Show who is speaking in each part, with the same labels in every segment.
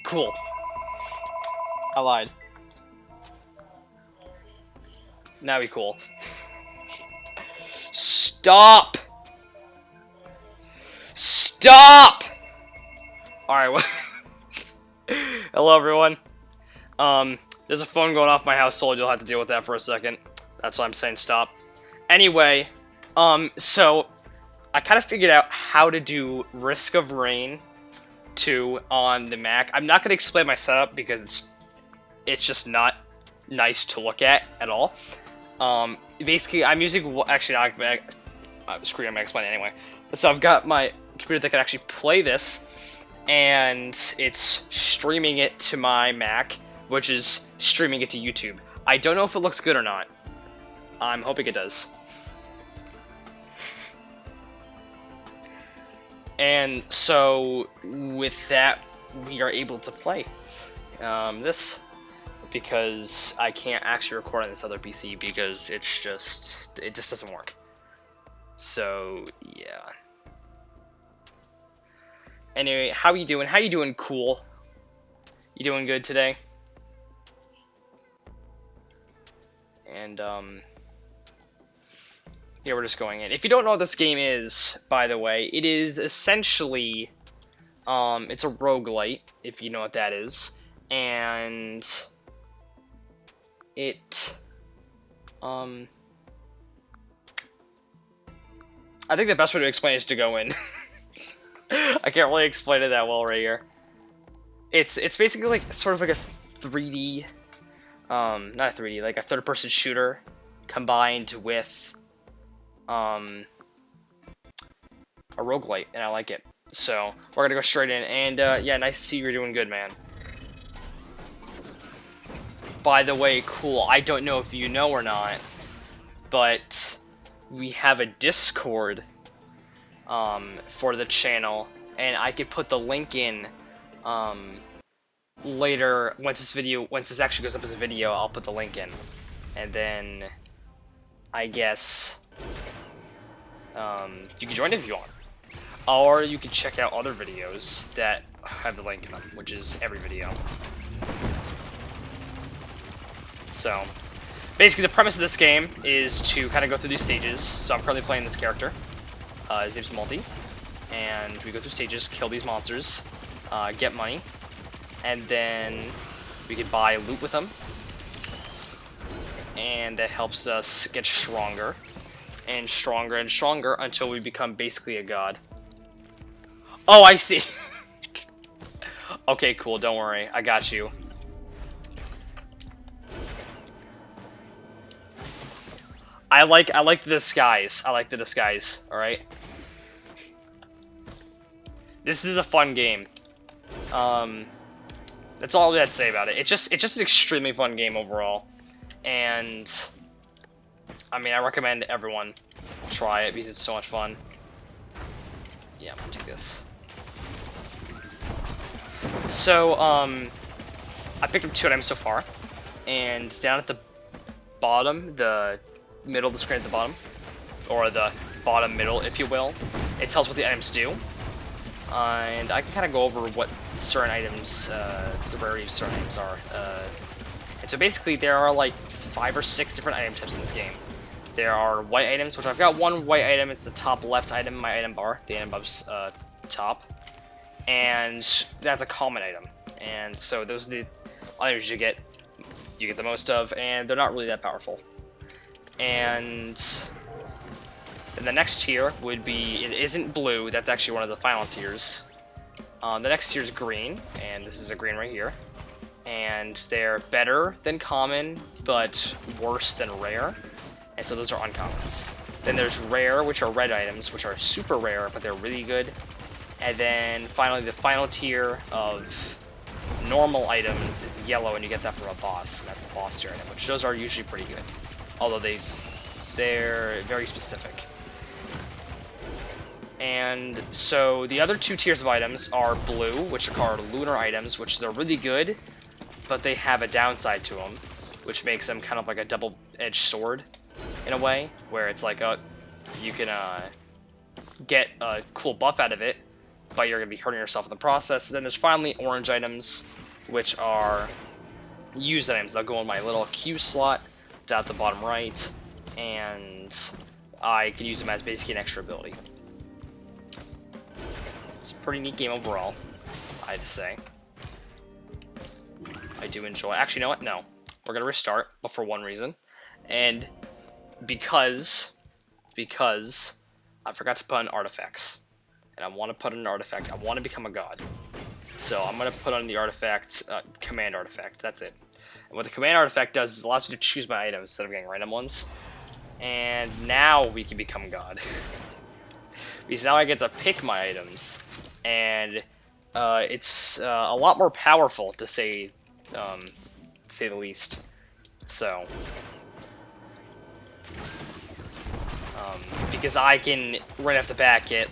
Speaker 1: Cool. I lied. Now we cool. Stop! Stop! Alright, well... Hello, everyone. There's a phone going off my household. You'll have to deal with that for a second. That's why I'm saying stop. Anyway, so... I kind of figured out how to do Risk of Rain 2 on the Mac. I'm not going to explain my setup because it's just not nice to look at all. Basically, I'm using... Actually, I'm going to explain it anyway. So I've got my computer that can actually play this, and it's streaming it to my Mac, which is streaming it to YouTube. I don't know if it looks good or not. I'm hoping it does. And so, with that, we are able to play this, because I can't actually record on this other PC because it just doesn't work. So, yeah. Anyway, how you doing? How you doing, cool? You doing good today? And, yeah, we're just going in. If you don't know what this game is, by the way, it is essentially, it's a roguelite, if you know what that is, and it, I think the best way to explain it is to go in. I can't really explain it that well right here. It's basically like, sort of like a 3D, not a 3D, like a third-person shooter combined with a roguelite, and I like it. So, we're gonna go straight in, and, yeah, nice to see you're doing good, man. By the way, cool, I don't know if you know or not, but we have a Discord, for the channel, and I could put the link in, later, once this actually goes up as a video, I'll put the link in, and then, I guess... you can join if you want. Or you can check out other videos that have the link in them, which is every video. So, basically the premise of this game is to kind of go through these stages. So I'm currently playing this character. His name's Multi. And we go through stages, kill these monsters, get money, and then we can buy loot with them. And that helps us get stronger. And stronger until we become basically a god. Oh, I see. Okay, cool, don't worry. I got you. I like the disguise. I like the disguise, alright? This is a fun game. That's all I have to say about it. It's just an extremely fun game overall. And I mean, I recommend everyone try it because it's so much fun. Yeah, I'm gonna take this. So, I picked up 2 items so far, and down at the bottom, the middle of the screen at the bottom, or the bottom middle, if you will, it tells what the items do. And I can kind of go over what certain items, the rarity of certain items are. And so basically, there are like 5 or 6 different item types in this game. There are white items, which I've got one white item. It's the top left item in my item bar, the item bar's top. And that's a common item. And so those are the items you get the most of, and they're not really that powerful. And then the next tier would be, it isn't blue, that's actually one of the final tiers. The next tier is green, and this is a green right here. And they're better than common, but worse than rare. And so those are uncommons. Then there's rare, which are red items, which are super rare, but they're really good. And then finally, the final tier of normal items is yellow, and you get that from a boss. And that's a boss tier item, which those are usually pretty good. Although they're very specific. And so the other 2 tiers of items are blue, which are called lunar items, which they're really good, but they have a downside to them, which makes them kind of like a double-edged sword, in a way, where it's like, you can, get a cool buff out of it, but you're going to be hurting yourself in the process. And then there's finally orange items, which are used items. They'll go in my little Q slot down at the bottom right, and I can use them as basically an extra ability. It's a pretty neat game overall, I had to say. I do enjoy. Actually, you know what? No. We're going to restart, but for one reason. And because I forgot to put on artifacts. And I want to put in an artifact. I want to become a god. So I'm going to put on the artifact, command artifact. That's it. And what the command artifact does is it allows me to choose my items instead of getting random ones. And now we can become god. Because now I get to pick my items. And it's a lot more powerful, to say the least. So, because I can, right off the bat, get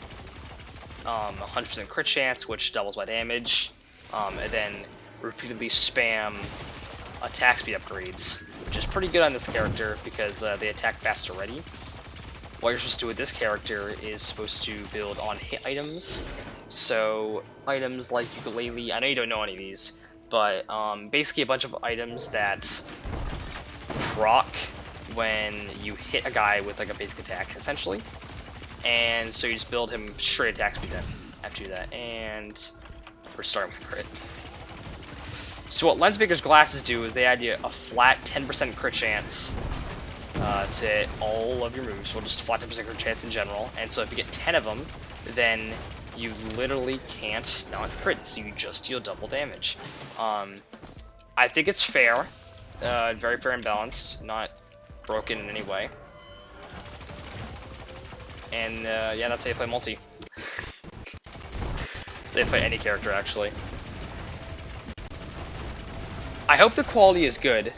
Speaker 1: 100% crit chance, which doubles my damage, and then repeatedly spam attack speed upgrades, which is pretty good on this character, because they attack fast already. What you're supposed to do with this character is supposed to build on hit items, so items like ukulele, I know you don't know any of these, but basically a bunch of items that proc when you hit a guy with like a basic attack, essentially. And so you just build him straight attack speed then after you do that. And we're starting with crit. So what Lensmaker's glasses do is they add you a flat 10% crit chance to hit all of your moves. Well, just flat 10% crit chance in general. And so if you get 10 of them, then you literally can't not crit, so you just deal double damage. I think it's fair. Very fair and balanced, not broken in any way. And yeah, that's how you play multi. That's how you play any character, actually. I hope the quality is good.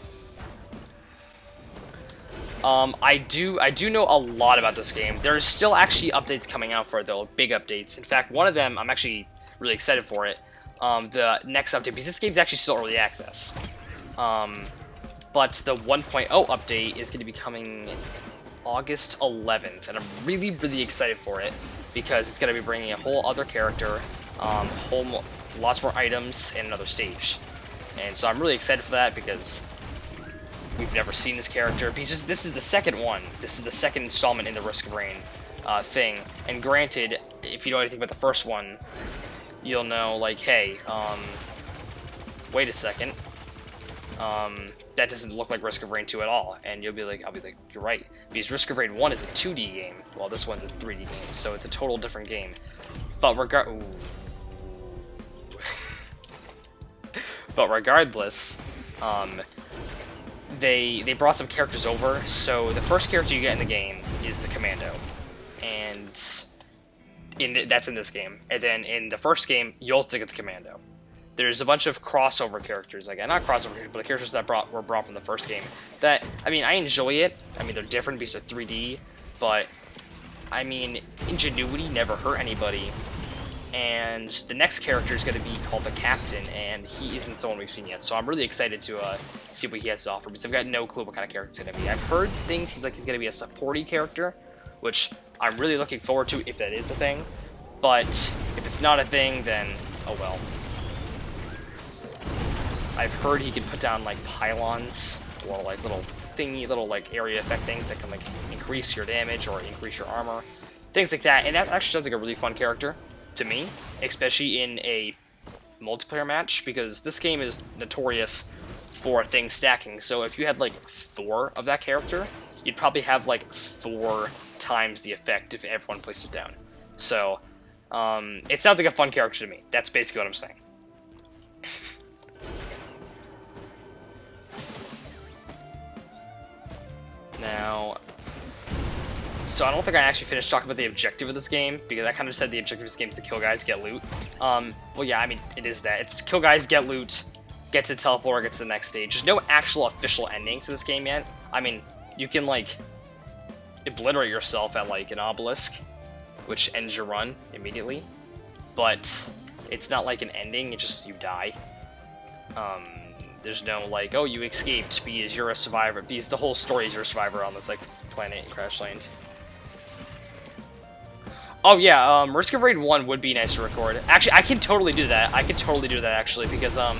Speaker 1: I do know a lot about this game. There's still actually updates coming out for it, though, big updates. In fact, one of them, I'm actually really excited for it. The next update, because this game's actually still early access. But the 1.0 update is going to be coming August 11th, and I'm really, really excited for it, because it's going to be bringing a whole other character, lots more items, and another stage. And so I'm really excited for that, because we've never seen this character, because this is the second one. This is the second installment in the Risk of Rain thing. And granted, if you know anything about the first one, you'll know, like, hey, wait a second. That doesn't look like Risk of Rain 2 at all. And you'll be like, I'll be like, you're right. Because Risk of Rain 1 is a 2D game, while this one's a 3D game, so it's a total different game. But but regardless, they brought some characters over. So the first character you get in the game is the Commando, and that's in this game. And then in the first game, you also get the Commando. There's a bunch of crossover characters, again, not crossover characters, but the characters that were brought from the first game. That, I mean, I enjoy it. I mean, they're different because they're 3D, but I mean, ingenuity never hurt anybody. And the next character is going to be called the Captain, and he isn't someone we've seen yet. So I'm really excited to see what he has to offer, because I've got no clue what kind of character he's going to be. I've heard things he's going to be a supporty character, which I'm really looking forward to if that is a thing. But if it's not a thing, then oh well. I've heard he can put down like pylons or like little like area effect things that can like increase your damage or increase your armor, things like that. And that actually sounds like a really fun character to me, especially in a multiplayer match, because this game is notorious for things stacking. So if you had like 4 of that character, you'd probably have like 4 times the effect if everyone placed it down. So it sounds like a fun character to me. That's basically what I'm saying. Now, so I don't think I actually finished talking about the objective of this game, because I kind of said the objective of this game is to kill guys, get loot. Well, yeah, I mean, it is that. It's kill guys, get loot, get to the teleporter, get to the next stage. There's no actual official ending to this game yet. I mean, you can, like, obliterate yourself at, like, an obelisk, which ends your run immediately. But it's not like an ending, it's just you die. There's no, like, oh, you escaped because you're a survivor, because the whole story is you're a survivor on this, like, planet Crashland. Oh yeah, Risk of Raid 1 would be nice to record. Actually, I can totally do that. I can totally do that, actually, because, I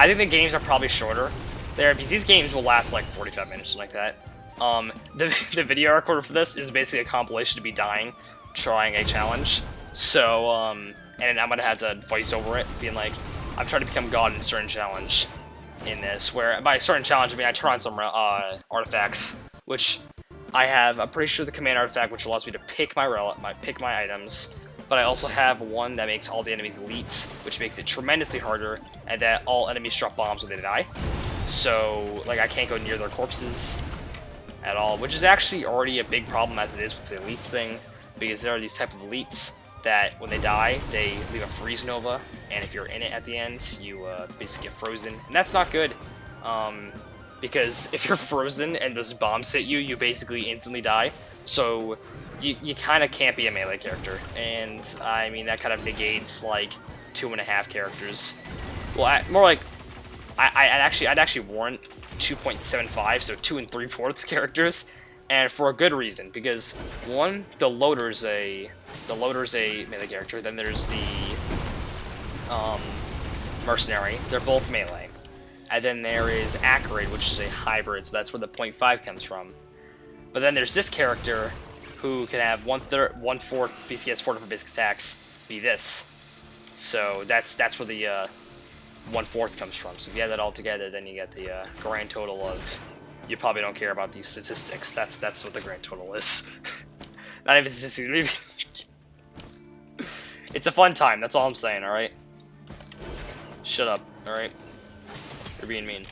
Speaker 1: think the games are probably shorter there, because these games will last, like, 45 minutes, something like that. The video recorder for this is basically a compilation of me dying, trying a challenge. So, and I'm gonna have to voice over it, being like, I'm trying to become God in a certain challenge in this, where, by a certain challenge, I mean I turn on some, artifacts, which I have, I'm pretty sure the command artifact, which allows me to pick my items, but I also have one that makes all the enemies elites, which makes it tremendously harder, and that all enemies drop bombs when they die. So, like, I can't go near their corpses at all, which is actually already a big problem as it is with the elites thing, because there are these type of elites that, when they die, they leave a freeze nova, and if you're in it at the end, you basically get frozen, and that's not good. Because if you're frozen and those bombs hit you, you basically instantly die. So you kind of can't be a melee character, and I mean that kind of negates like 2.5 characters. Well, more like I'd actually warrant 2.75, so 2 3/4 characters, and for a good reason. Because one, the loader's a melee character. Then there's the mercenary. They're both melee. And then there is Acrid, which is a hybrid, so that's where the 0.5 comes from. But then there's this character, who can have 1/4 BCS, 4 different basic attacks, be this. So that's where the 1/4 comes from. So if you add that all together, then you get the grand total of... You probably don't care about these statistics. That's what the grand total is. Not even statistics. It's a fun time, that's all I'm saying, alright? Shut up, alright? You're being mean.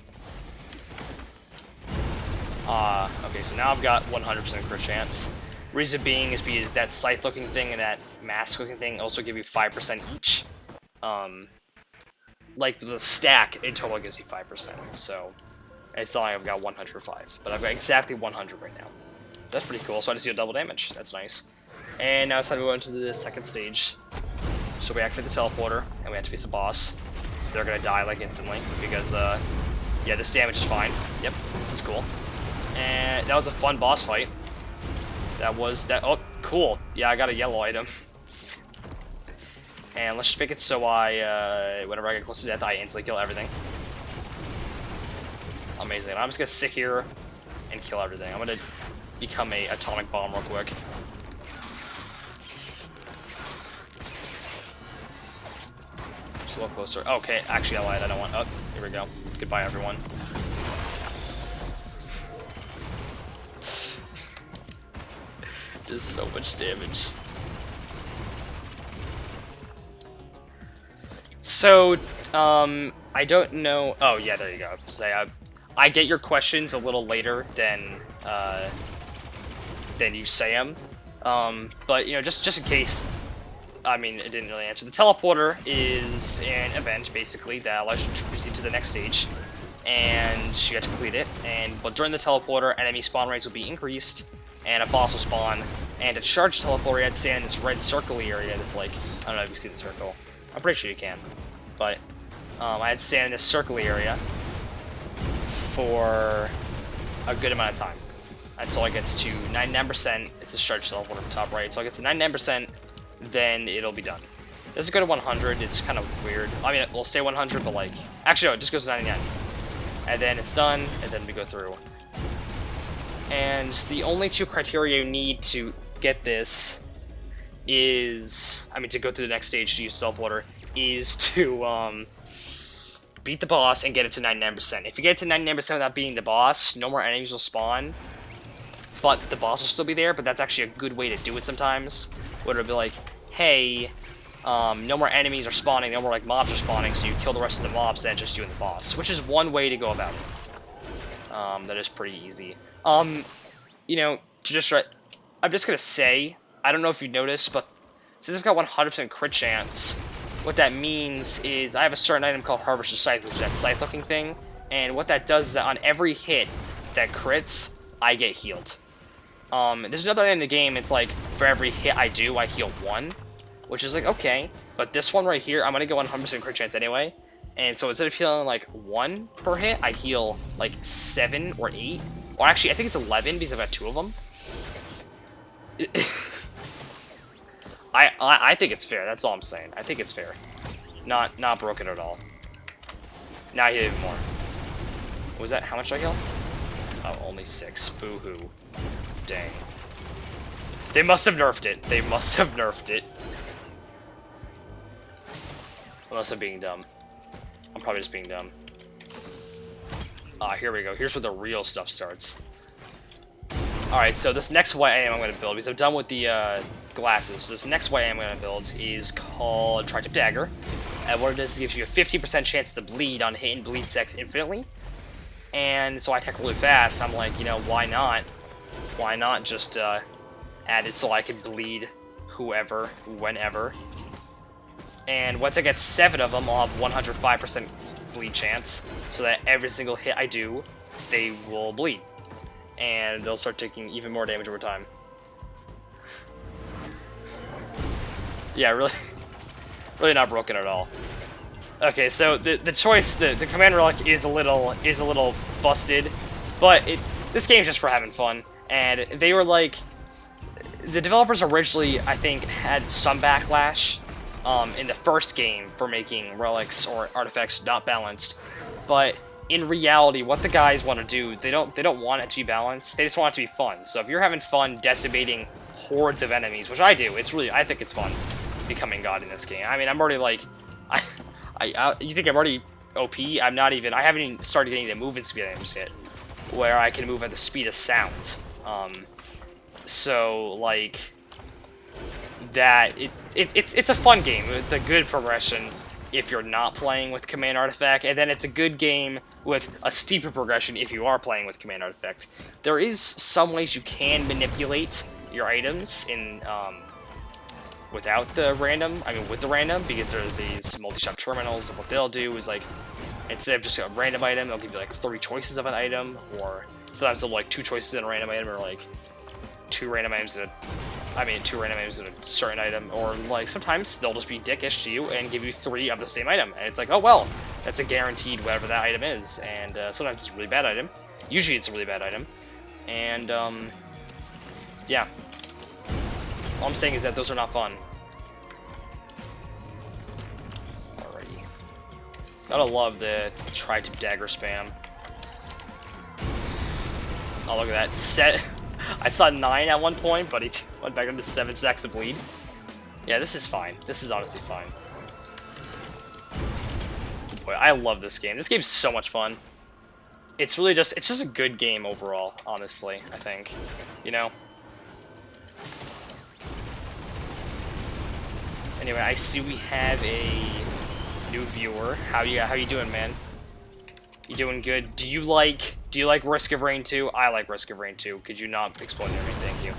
Speaker 1: Okay, so now I've got 100% crit chance. Reason being is because that scythe-looking thing and that mask-looking thing also give you 5% each. Like, the stack in total gives you 5%, so... It's not like I've got 105, but I've got exactly 100 right now. That's pretty cool, so I just deal double damage. That's nice. And now it's time to go into the second stage. So we activate the teleporter, and we have to face the boss. They're gonna die, like, instantly, because, yeah, this damage is fine. Yep, this is cool. And that was a fun boss fight. Oh, cool. Yeah, I got a yellow item. And let's just make it so whenever I get close to death, I instantly kill everything. Amazing. I'm just gonna sit here and kill everything. I'm gonna become a atomic bomb real quick. Just a little closer. Okay, actually I lied. I don't want... Oh, here we go. Goodbye, everyone. Does so much damage. So, I don't know... Oh, yeah, there you go. Say, I get your questions a little later than you say them. But, you know, just in case... I mean, it didn't really answer. The teleporter is an event, basically, that allows you to proceed to the next stage. And you have to complete it. But during the teleporter, enemy spawn rates will be increased, and a boss will spawn. And to charge the teleporter, you had to stand in this red circle area that's like... I don't know if you see the circle. I'm pretty sure you can. But I had to stand in this circle area for a good amount of time. Until it gets to 99%. It's a charge teleporter on the top right. So it gets to 99%. Then it'll be done. This is go to 100, it's kind of weird. I mean, we'll say 100, but like... Actually, no, it just goes to 99. And then it's done, and then we go through. And the only two criteria you need to get this is... I mean, to go through the next stage to use teleporter, is to, beat the boss and get it to 99%. If you get it to 99% without beating the boss, no more enemies will spawn. But the boss will still be there, but that's actually a good way to do it sometimes. Where it'll be like, hey, no more enemies are spawning, no more like mobs are spawning, so you kill the rest of the mobs, then just you and the boss. Which is one way to go about it. That is pretty easy. You know, I'm just gonna say, I don't know if you noticed, but since I've got 100% crit chance, what that means is I have a certain item called Harvester Scythe, which is that scythe-looking thing, and what that does is that on every hit that crits, I get healed. There's another item in the game, it's like, for every hit I do, I heal 1, which is like, okay, but this one right here, I'm gonna go 100% crit chance anyway, and so instead of healing like 1 per hit, I heal like 7 or 8, or actually, I think it's 11 because I've got 2 of them. I think it's fair. That's all I'm saying. I think it's fair. Not broken at all. Now I hit even more. What was that? How much did I kill? Oh, only 6. Boo-hoo. Dang. They must have nerfed it. They must have nerfed it. Unless I'm being dumb. I'm probably just being dumb. Ah, here we go. Here's where the real stuff starts. Alright, so this next white item I'm going to build, because I'm done with the glasses, this next white item I'm going to build is called Tri-Tip Dagger. And what it does is it gives you a 50% chance to bleed on hit and bleed sex infinitely. And so I attack really fast, I'm like, you know, why not? Why not just add it so I can bleed whoever, whenever. And once I get 7 of them, I'll have 105% bleed chance, so that every single hit I do, they will bleed. And they'll start taking even more damage over time. Yeah, really, really not broken at all. Okay, so the choice, the command relic is a little busted, but this game's just for having fun. And they were like, the developers originally, I think, had some backlash in the first game for making relics or artifacts not balanced, but in reality, what the guys want to do, they don't want it to be balanced. They just want it to be fun. So if you're having fun decimating hordes of enemies, which I do, I think it's fun becoming God in this game. I mean, I'm already like, you think I'm already OP? I'm not even. I haven't even started getting the movement speed items yet, where I can move at the speed of sound. So like that, it's a fun game with a good progression if you're not playing with Command Artifact, and then it's a good game with a steeper progression if you are playing with Command Artifact. There is some ways you can manipulate your items in without the random, with the random, because there are these multi-shop terminals, and what they'll do is, like, instead of just a random item, they'll give you, like, 3 choices of an item, or sometimes they'll, like, 2 choices in a random item, or, like, 2 random items in a certain item, or, like, sometimes they'll just be dickish to you and give you 3 of the same item, and it's like, oh, well, that's a guaranteed whatever that item is, and sometimes it's a really bad item. Usually it's a really bad item, and, yeah. All I'm saying is that those are not fun. Alrighty. Gotta love the Tri-Tip Dagger spam. Oh, look at that. I saw 9 at one point, but he went back into 7 stacks of bleed. Yeah, this is fine. This is honestly fine. Boy, I love this game. This game's so much fun. It's really just, it's just a good game overall, honestly, I think. You know? Anyway, I see we have a new viewer. How you doing, man? You doing good? Do you like Risk of Rain 2? I like Risk of Rain 2. Could you not explain everything? Thank you.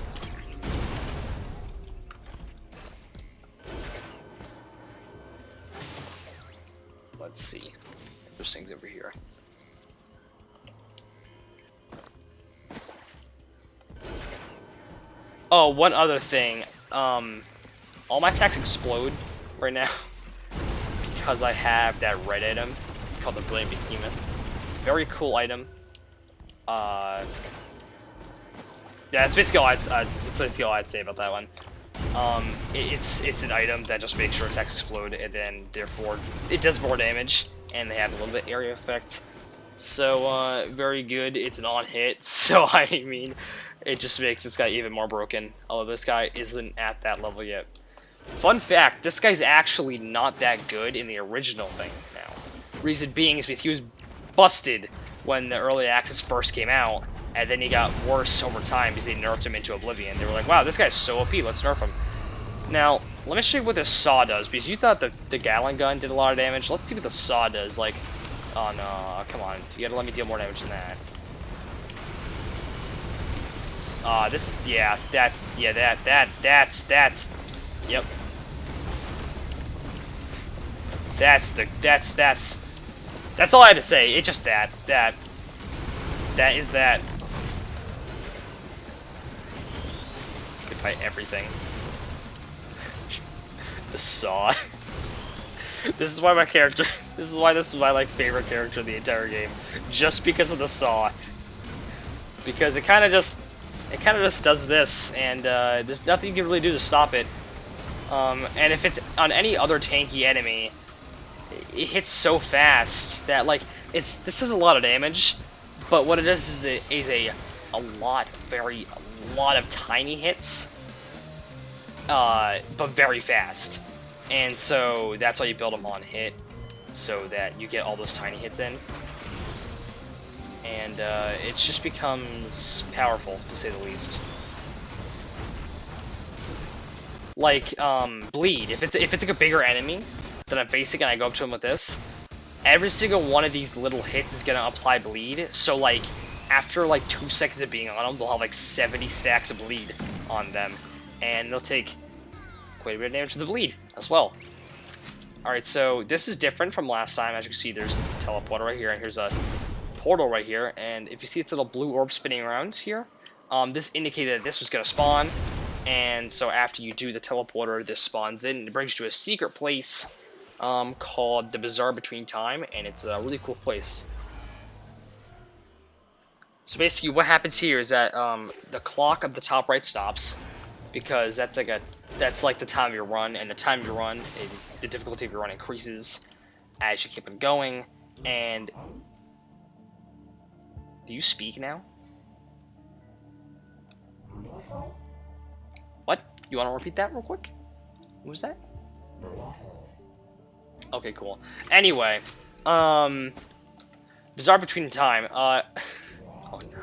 Speaker 1: Let's see. There's things over here. Oh, one other thing. All my attacks explode right now because I have that red item. It's called the Brilliant Behemoth. Very cool item. Yeah, it's basically all I'd say about that one. It's an item that just makes your attacks explode, and then therefore it does more damage, and they have a little bit area effect. So very good. It's an on hit. So I mean, it just makes this guy even more broken. Although this guy isn't at that level yet. Fun fact: this guy's actually not that good in the original thing now. Reason being is because he was busted when the early access first came out, and then he got worse over time because they nerfed him into oblivion. They were like, wow, this guy's so OP, let's nerf him. Now, let me show you what this saw does, because you thought the Gatling gun did a lot of damage. Let's see what the saw does. Like, oh no, come on, you gotta let me deal more damage than that. This is, that's, yep. That's all I had to say. It's just that is that. Could fight everything. The saw. This is why my character. This is my like favorite character of the entire game, just because of the saw. Because it kind of just does this, and there's nothing you can really do to stop it. And if it's on any other tanky enemy, it hits so fast that, like, this is a lot of damage, but what it is a lot of tiny hits, but very fast. And so that's why you build them on hit, so that you get all those tiny hits in. And it just becomes powerful, to say the least. Like, bleed. If it's like a bigger enemy that I'm facing and I go up to him with this, every single one of these little hits is gonna apply bleed. So, like, after like 2 seconds of being on them, they'll have like 70 stacks of bleed on them, and they'll take quite a bit of damage to the bleed as well. Alright, so this is different from last time. As you can see, there's the teleporter right here, and here's a portal right here, and if you see its little blue orb spinning around here, this indicated that this was going to spawn, and so after you do the teleporter, this spawns in, and it brings you to a secret place called the Bazaar Between Time, and it's a really cool place. So basically what happens here is that the clock up the top right stops, because that's like the time of your run, and the time of your run, the difficulty of your run increases as you keep on going. And do you speak now? What? You want to repeat that real quick? What was that? Okay, cool. Anyway, Bazaar Between Time. Oh no.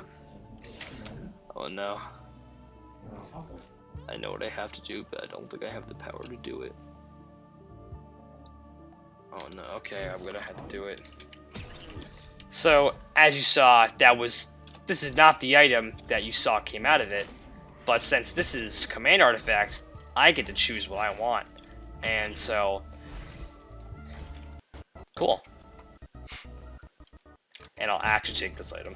Speaker 1: Oh no. I know what I have to do, but I don't think I have the power to do it. Oh no, okay, I'm gonna have to do it. So, as you saw, this is not the item that you saw came out of it, but since this is command artifact, I get to choose what I want. And so, cool. And I'll actually take this item.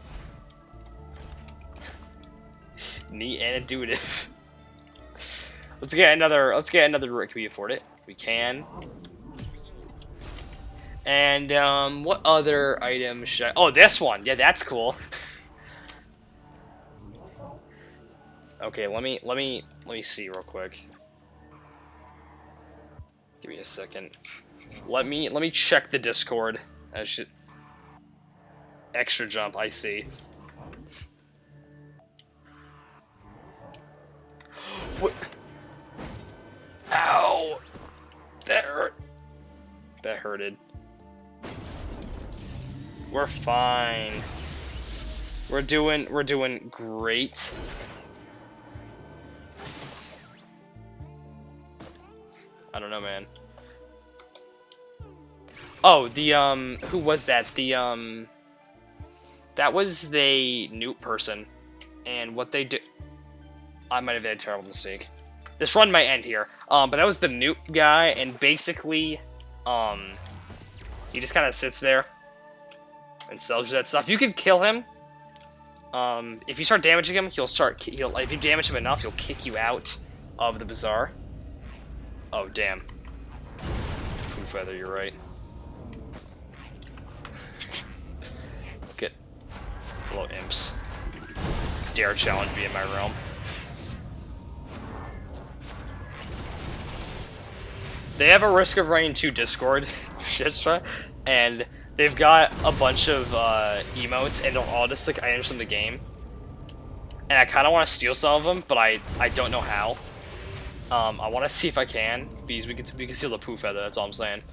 Speaker 1: Neat and intuitive. Let's get another, can we afford it? We can. And, what other item should I... Oh, this one! Yeah, that's cool. Okay, let me see real quick. Give me a second. Let me check the Discord. I should... Extra jump, I see. What? Ow! That hurt. That hurted. We're fine. We're doing great. I don't know, man. Oh, the who was that? The that was the Newt person, and what they do. I might have made a terrible mistake. This run might end here. But that was the Newt guy, and basically, he just kind of sits there and sells you that stuff. You can kill him. If you start damaging him, if you damage him enough, he'll kick you out of the bazaar. Oh, damn. Poo feather, you're right. Get blow imps. Dare challenge me in my realm. They have a Risk of Rain 2 Discord, and they've got a bunch of emotes, and they're all just like items from the game. And I kind of want to steal some of them, but I don't know how. I want to see if I can, because we can steal the poo feather. That's all I'm saying.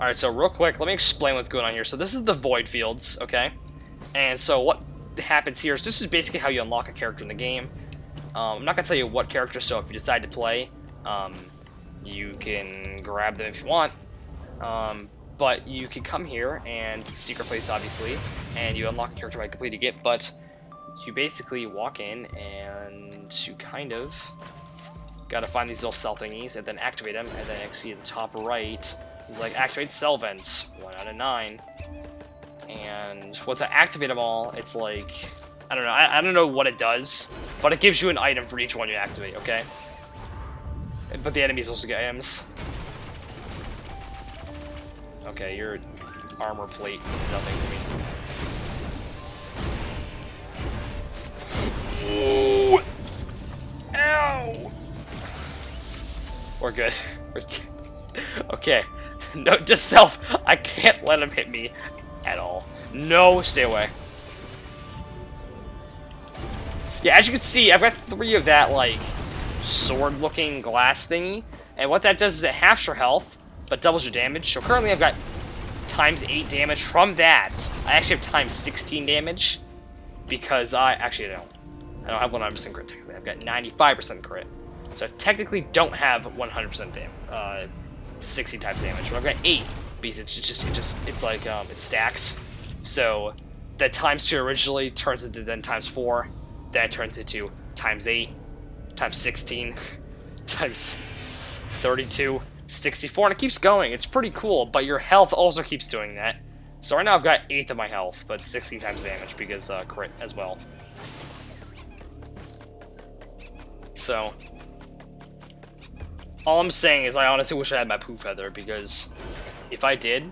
Speaker 1: All right, so real quick, let me explain what's going on here. So this is the Void Fields, okay? And so what happens here is this is basically how you unlock a character in the game. I'm not gonna tell you what character, so if you decide to play, you can grab them if you want. But you can come here and secret place, obviously, and you unlock a character by completing it. But you basically walk in and you kind of gotta find these little cell thingies and then activate them. And then you can see at the top right, this is like activate cell vents, 1 out of 9. And once I activate them all, it's like, I don't know, I don't know what it does, but it gives you an item for each one you activate, okay? But the enemies also get items. Okay, your armor plate means nothing to me. good. We're good. Okay. Note to self, I can't let him hit me at all. No, stay away. Yeah, as you can see, I've got 3 of that, like, sword-looking glass thingy. And what that does is it halves your health, but doubles your damage. So currently I've got times 8 damage from that. I actually have times 16 damage, because I actually don't. I don't have 100% crit, technically. I've got 95% crit. So I technically don't have 100% damage, 60 times damage, but I've got 8, because it's like, it stacks. So that times 2 originally turns into then times 4, then it turns into times 8, times 16, times 32, 64, and it keeps going. It's pretty cool, but your health also keeps doing that. So right now I've got 1/8 of my health, but 16 times damage because crit as well. So all I'm saying is I honestly wish I had my poo feather, because if I did,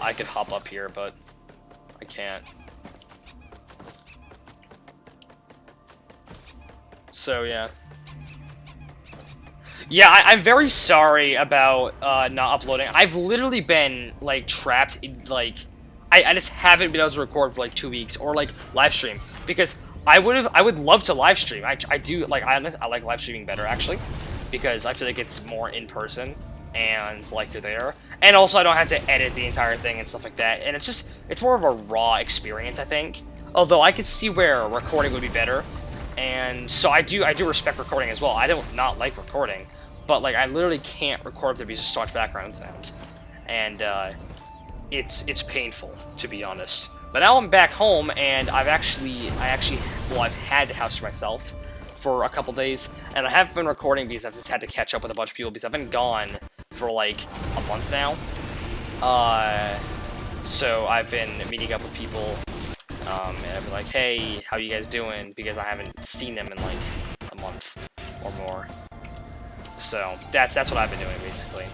Speaker 1: I could hop up here, but I can't. So yeah. Yeah, I'm very sorry about not uploading. I've literally been, like, trapped in, like, I just haven't been able to record for, like, 2 weeks, or, like, live stream, because I would love to live stream. I do, like, I like live streaming better, actually, because I feel like it's more in person, and, like, you're there, and also I don't have to edit the entire thing and stuff like that, and it's more of a raw experience, I think, although I could see where recording would be better, and so I do respect recording as well. I don't not like recording, but, like, I literally can't record if there's just so much background sound, and it's painful, to be honest. But now I'm back home, and I've had the house to myself for a couple days, and I haven't been recording because I've just had to catch up with a bunch of people because I've been gone for like a month now. So I've been meeting up with people, and I've been like, hey, how you guys doing? Because I haven't seen them in like a month or more. So that's what I've been doing basically.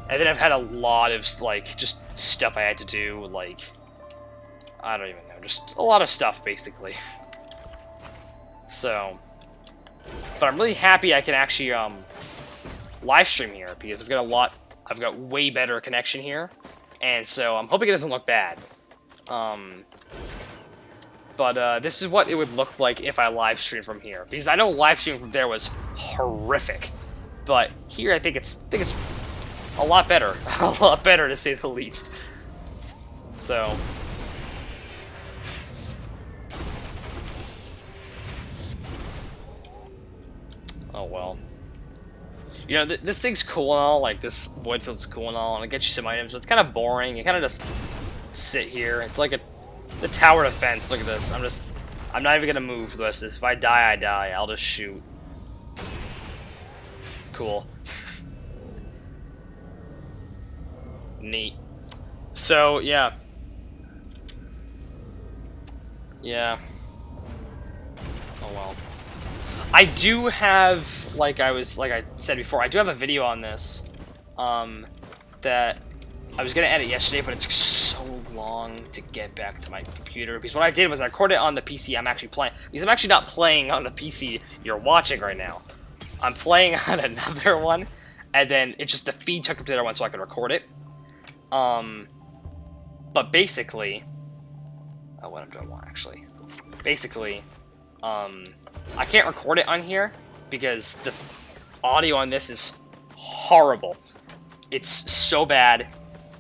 Speaker 1: And then I've had a lot of like just stuff I had to do, like I don't even know, just a lot of stuff basically. So, but I'm really happy I can actually live stream here because I've got way better connection here, and so I'm hoping it doesn't look bad. But this is what it would look like if I live stream from here, because I know live streaming from there was horrific, but here I think it's a lot better, a lot better to say the least. So. Oh well. You know, this thing's cool and all, like, this void field's cool and all, and it gets you some items, but it's kind of boring. You kind of just sit here. It's like it's a tower defense. Look at this. I'm not even gonna move for the rest of this. If I die, I die. I'll just shoot. Cool. Neat. So, yeah. Yeah. Oh well. I do have, like I said before, I do have a video on this, that I was gonna edit yesterday, but it took so long to get back to my computer, because what I did was I recorded it on the PC I'm actually playing, because I'm actually not playing on the PC you're watching right now. I'm playing on another one, and then it just, the feed took up to the other one so I could record it. But basically, oh, what do I want, actually? Basically, I can't record it on here because the audio on this is horrible. It's so bad,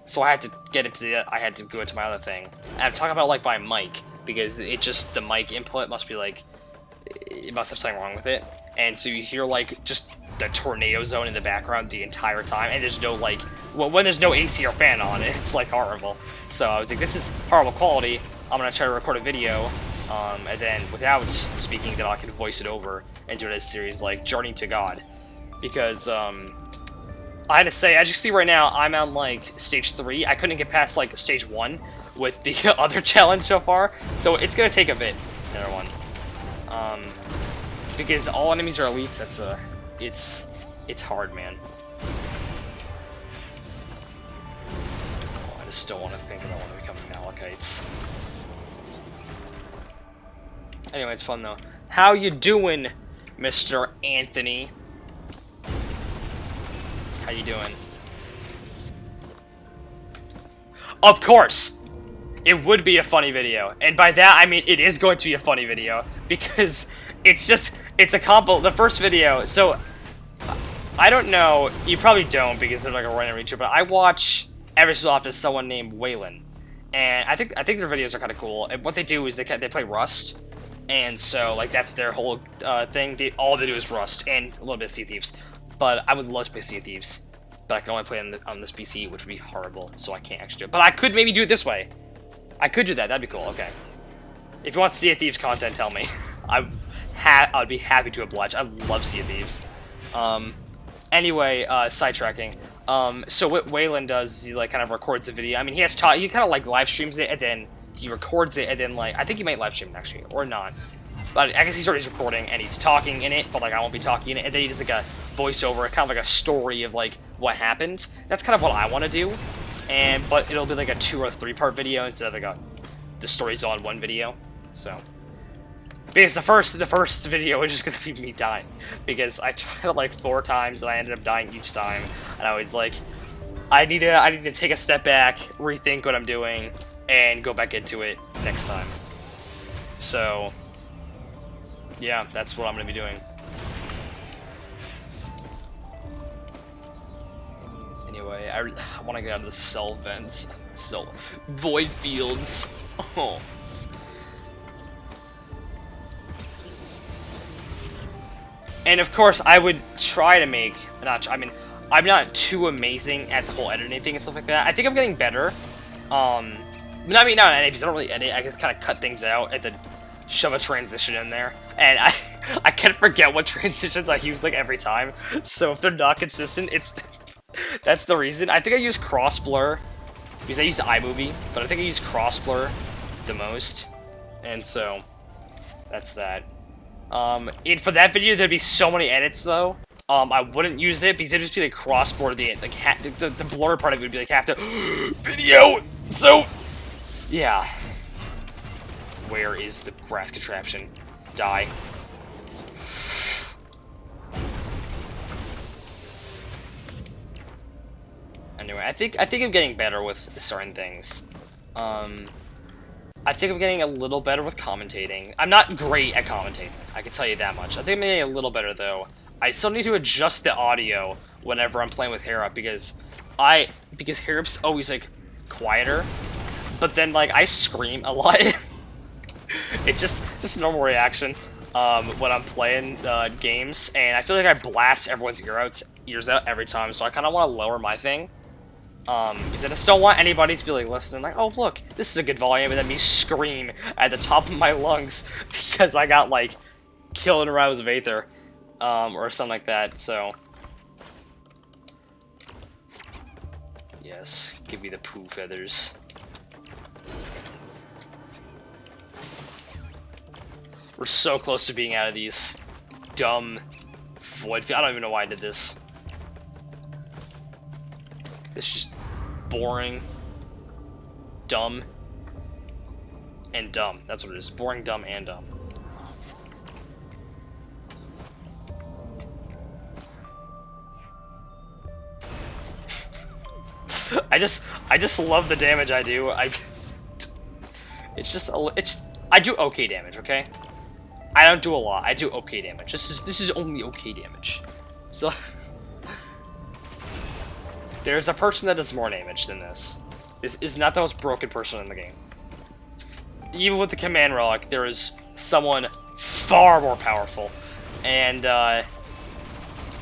Speaker 1: so I had to get into I had to go into my other thing. And I'm talking about like my mic because the mic input must be like, it must have something wrong with it. And so you hear like just the tornado zone in the background the entire time, and there's no like, well, when there's no AC or fan on, it's like horrible. So I was like, this is horrible quality. I'm gonna try to record a video. And then without speaking, then I can voice it over and do it as a series like Journey to God. Because, I had to say, as you can see right now, I'm on like stage 3. I couldn't get past like stage 1 with the other challenge so far, so it's gonna take a bit, another one. Because all enemies are elites, it's hard, man. Oh, I just don't want to think about when we become Malachites. Anyway, it's fun though. How you doing, Mr. Anthony? you doing? Of course! It would be a funny video. And by that, I mean it is going to be a funny video. Because it's a combo. The first video, so... I don't know, you probably don't because they're like a random YouTuber, but I watch every so often someone named Waylon. And I think their videos are kind of cool. And what they do is they play Rust. And so, like, that's their whole thing. All they do is Rust and a little bit of Sea of Thieves. But I would love to play Sea of Thieves. But I can only play on this PC, which would be horrible. So I can't actually do it. But I could maybe do it this way. I could do that. That'd be cool. Okay. If you want Sea of Thieves content, tell me. I'd be happy to oblige. I love Sea of Thieves. Anyway, sidetracking. So what Waylon does is he, like, kind of records the video. I mean, he kind of, like, live streams it, and then he records it, and then, like, I think he might live stream it, actually, or not. But I guess he's already recording, and he's talking in it, but, like, I won't be talking in it, and then he does, like, a voiceover, kind of like a story of, like, what happened. That's kind of what I want to do, but it'll be, like, a 2- or 3-part video instead of, like, the story's all in one video, so... Because the first video was just gonna be me dying. Because I tried it like 4 times and I ended up dying each time. And I was like, I need to take a step back, rethink what I'm doing, and go back into it next time. So yeah, that's what I'm gonna be doing. Anyway, I want to get out of the cell vents. Void fields. Oh. And of course, I would try to make, I mean, I'm not too amazing at the whole editing thing and stuff like that. I think I'm getting better. I mean, not editing, because I don't really edit. I just kind of cut things out and then shove a transition in there. And I can't forget what transitions I use, like, every time. So if they're not consistent, that's the reason. I think I use cross blur, because I use iMovie, but I think I use cross blur the most. And so, that's that. And for that video, there'd be so many edits, though. I wouldn't use it, because it'd just be like cross-blur, the blur part of it would be like half the video! So, yeah. Where is the grass contraption? Die. Anyway, I think I'm getting better with certain things. I think I'm getting a little better with commentating. I'm not great at commentating, I can tell you that much. I think I'm getting a little better, though. I still need to adjust the audio whenever I'm playing with Harrop, because Harrop's always, like, quieter, but then, like, I scream a lot. It's just a normal reaction when I'm playing games, and I feel like I blast everyone's ears out every time, so I kind of want to lower my thing. Because I just don't want anybody to be like listening, like, oh look, this is a good volume, and then me scream at the top of my lungs because I got, like, killed in a rouse of Aether, or something like that, so. Yes, give me the poo feathers. We're so close to being out of these dumb void fields. I don't even know why I did this. It's just boring, dumb, and dumb. That's what it is. Boring, dumb, and dumb. I just love the damage I do. I do okay damage, okay? I don't do a lot. I do okay damage. This is only okay damage. So there's a person that does more damage than this. This is not the most broken person in the game. Even with the command relic, there is someone far more powerful. And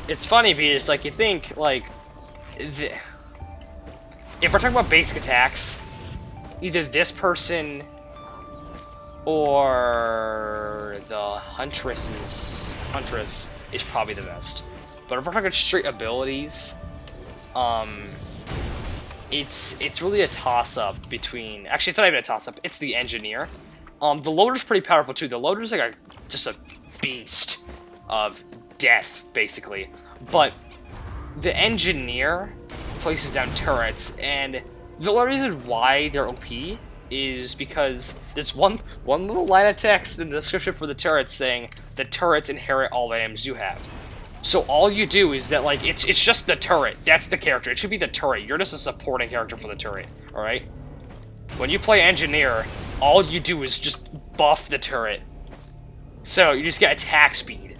Speaker 1: it's funny because, like, you think, like, if we're talking about basic attacks, either this person or the Huntress is probably the best. But if we're talking straight abilities, it's really a toss-up between... Actually, it's not even a toss-up. It's the Engineer. The Loader's pretty powerful, too. The Loader's like just a beast of death, basically. But the Engineer places down turrets, and the only reason why they're OP is because there's one little line of text in the description for the turrets saying the turrets inherit all the items you have. So all you do is that, like, it's just the turret. That's the character. It should be the turret. You're just a supporting character for the turret, alright? When you play Engineer, all you do is just buff the turret. So you just get attack speed.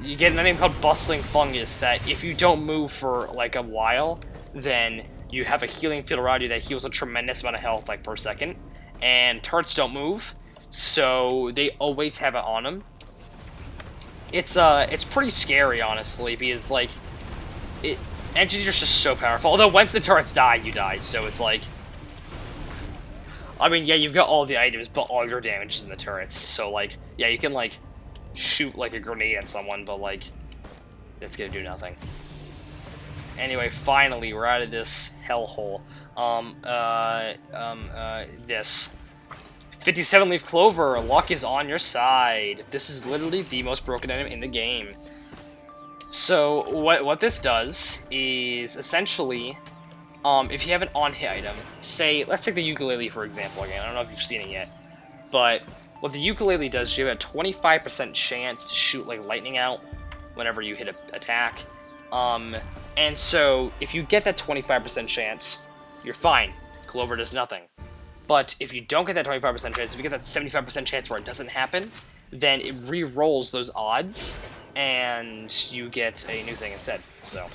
Speaker 1: You get an enemy called Bustling Fungus that if you don't move for, like, a while, then you have a healing field around you that heals a tremendous amount of health, like, per second. And turrets don't move, so they always have it on them. It's pretty scary, honestly, because, like, Engineer's just so powerful. Although, once the turrets die, you die, so it's like... I mean, yeah, you've got all the items, but all your damage is in the turrets, so, like, yeah, you can, like, shoot, like, a grenade at someone, but, like, it's gonna do nothing. Anyway, finally, we're out of this hellhole. This. 57-leaf clover, luck is on your side. This is literally the most broken item in the game. So, what this does is, essentially, if you have an on-hit item, say, let's take the ukulele, for example, again, I don't know if you've seen it yet, but what the ukulele does is you have a 25% chance to shoot, like, lightning out whenever you hit an attack, and so, if you get that 25% chance, you're fine. Clover does nothing. But if you don't get that 25% chance, if you get that 75% chance where it doesn't happen, then it re-rolls those odds, and you get a new thing instead, so...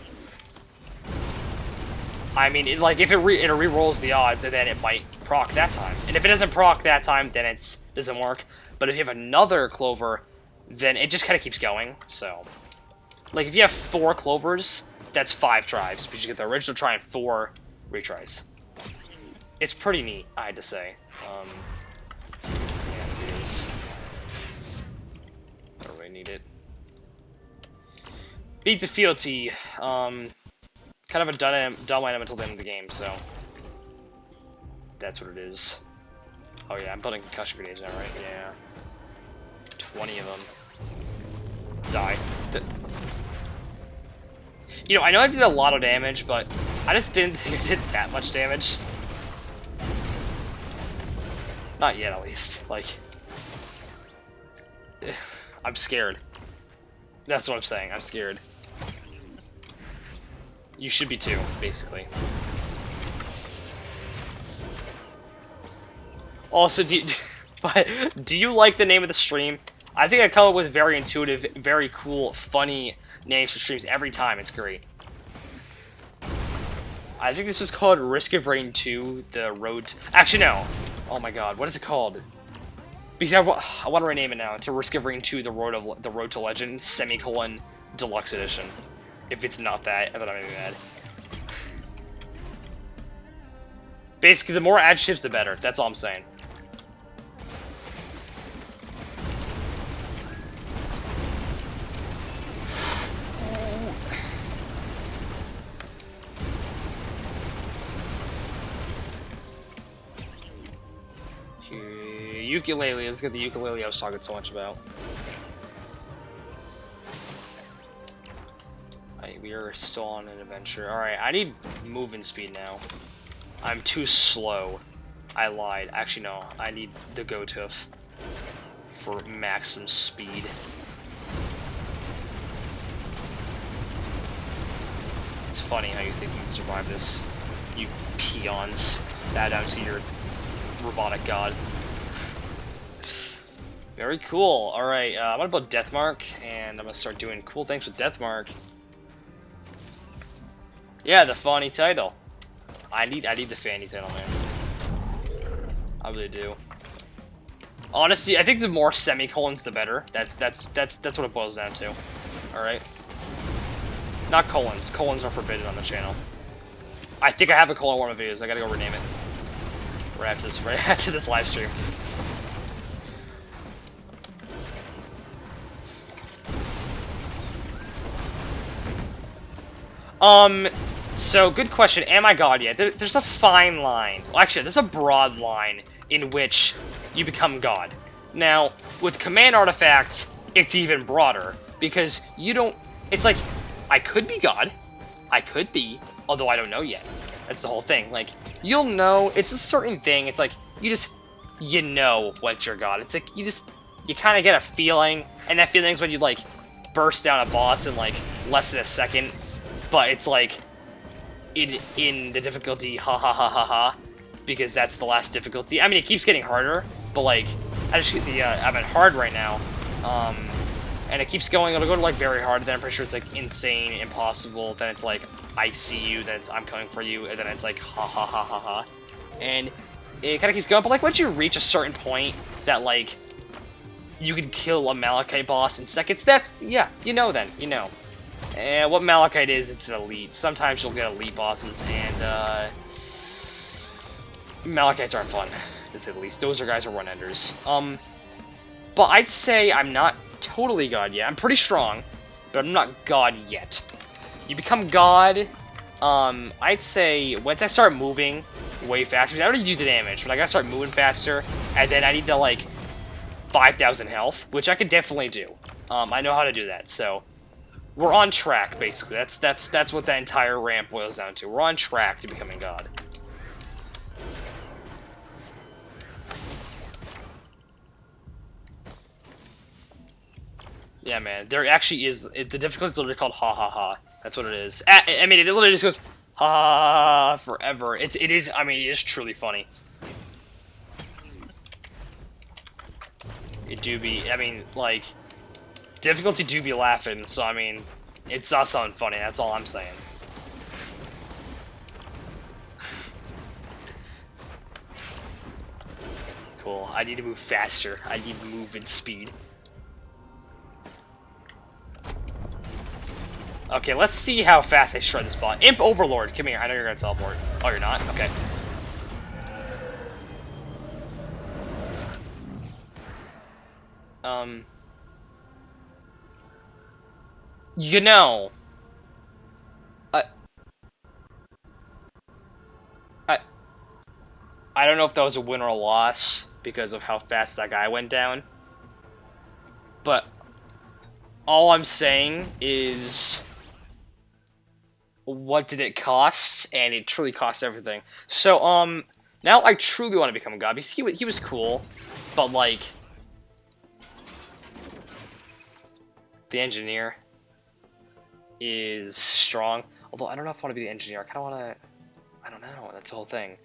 Speaker 1: I mean, if it re-rolls the odds, and then it might proc that time. And if it doesn't proc that time, then it doesn't work. But if you have another clover, then it just kind of keeps going, so... Like, if you have 4 clovers, that's 5 tries, because you get the original try and 4 retries. It's pretty neat, I had to say. Let's see how it is. I don't really need it. Beat the fealty. Kind of a dumb item until the end of the game, so... That's what it is. Oh yeah, I'm building concussion grenades now, right? Yeah. 20 of them. Die. You know, I know I did a lot of damage, but I just didn't think I did that much damage. Not yet, at least. Like... I'm scared. That's what I'm saying, I'm scared. You should be too, basically. Also, do you like the name of the stream? I think I come up with very intuitive, very cool, funny names for streams every time. It's great. I think this was called Risk of Rain 2, the road to... Actually, no. Oh my god, what is it called? Because I want to rename it now to Risk of Rain 2, the Road to Legend, semicolon, Deluxe Edition. If it's not that, then I'm gonna be mad. Basically, the more adjectives, the better. That's all I'm saying. Ukulele. Let's get the ukulele I was talking so much about. We are still on an adventure. Alright, I need moving speed now. I'm too slow. I lied. Actually, no. I need the Go-Tuff for maximum speed. It's funny how you think you can survive this. You peons. Bow down to your robotic god. Very cool. Alright, I'm gonna build Deathmark, and I'm gonna start doing cool things with Deathmark. Yeah, the funny title. I need the fanny title, man. I really do. Honestly, I think the more semicolons, the better. That's what it boils down to. All right. Not colons. Colons are forbidden on the channel. I think I have a colon in one of my videos. I gotta go rename it. Right after this live stream. So, good question. Am I God yet? There's a fine line. Well, actually, there's a broad line in which you become God. Now, with Command Artifacts, it's even broader. Because you don't... It's like, I could be God. I could be. Although I don't know yet. That's the whole thing. Like, you'll know. It's a certain thing. It's like, you know what you're God. It's like, you kind of get a feeling. And that feeling is when you, like, burst down a boss in like less than a second, but it's like in the difficulty ha ha ha ha ha, because that's the last difficulty. I mean, it keeps getting harder, but like I just hit the I'm at hard right now, and it keeps going. It'll go to like very hard, then I'm pretty sure it's like insane, impossible. Then it's like I see you, then it's I'm coming for you, and then it's like ha ha ha ha ha, and it kind of keeps going. But like once you reach a certain point that like you can kill a Malachite boss in seconds, that's yeah, you know then, you know. And what Malachite is, it's an elite. Sometimes you'll get elite bosses, and Malachites aren't fun, to say the least. Those are guys who are one-enders. But I'd say I'm not totally God yet. I'm pretty strong, but I'm not God yet. You become God, I'd say once I start moving way faster, because I already do the damage, but I gotta start moving faster, and then I need to, like, 5,000 health, which I could definitely do. I know how to do that, so we're on track, basically. That's what that entire ramp boils down to. We're on track to becoming God. Yeah, man. There actually is... the difficulty is literally called ha ha ha. That's what it is. I mean, it literally just goes ha ha ha forever. It is... I mean, it is truly funny. It do be... I mean, like... difficulty do be laughing, so I mean... it's not something funny, that's all I'm saying. Cool. I need to move faster. I need movement speed. Okay, let's see how fast I shred this bot. Imp Overlord, come here. I know you're gonna teleport. Oh, you're not? Okay. You know... I don't know if that was a win or a loss because of how fast that guy went down. But all I'm saying is, what did it cost? And it truly cost everything. So, now I truly want to become a god because he was cool, but like, the engineer is strong. Although I don't know if I want to be the engineer. I kind of want to. I don't know. That's the whole thing.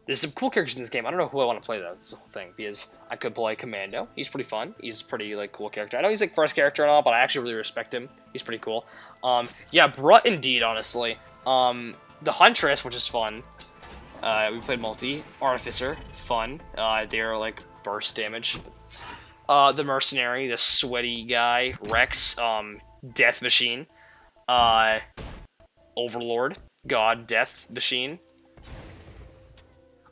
Speaker 1: There's some cool characters in this game. I don't know who I want to play, though. That's the whole thing. Because I could play Commando. He's pretty fun. He's a pretty, like, cool character. I know he's, like, first character and all, but I actually really respect him. He's pretty cool. Yeah, Brut indeed, honestly. The Huntress, which is fun. We played multi. Artificer, fun. They're, like, burst damage. The Mercenary, the sweaty guy. Rex, Death Machine. Overlord, God, Death Machine.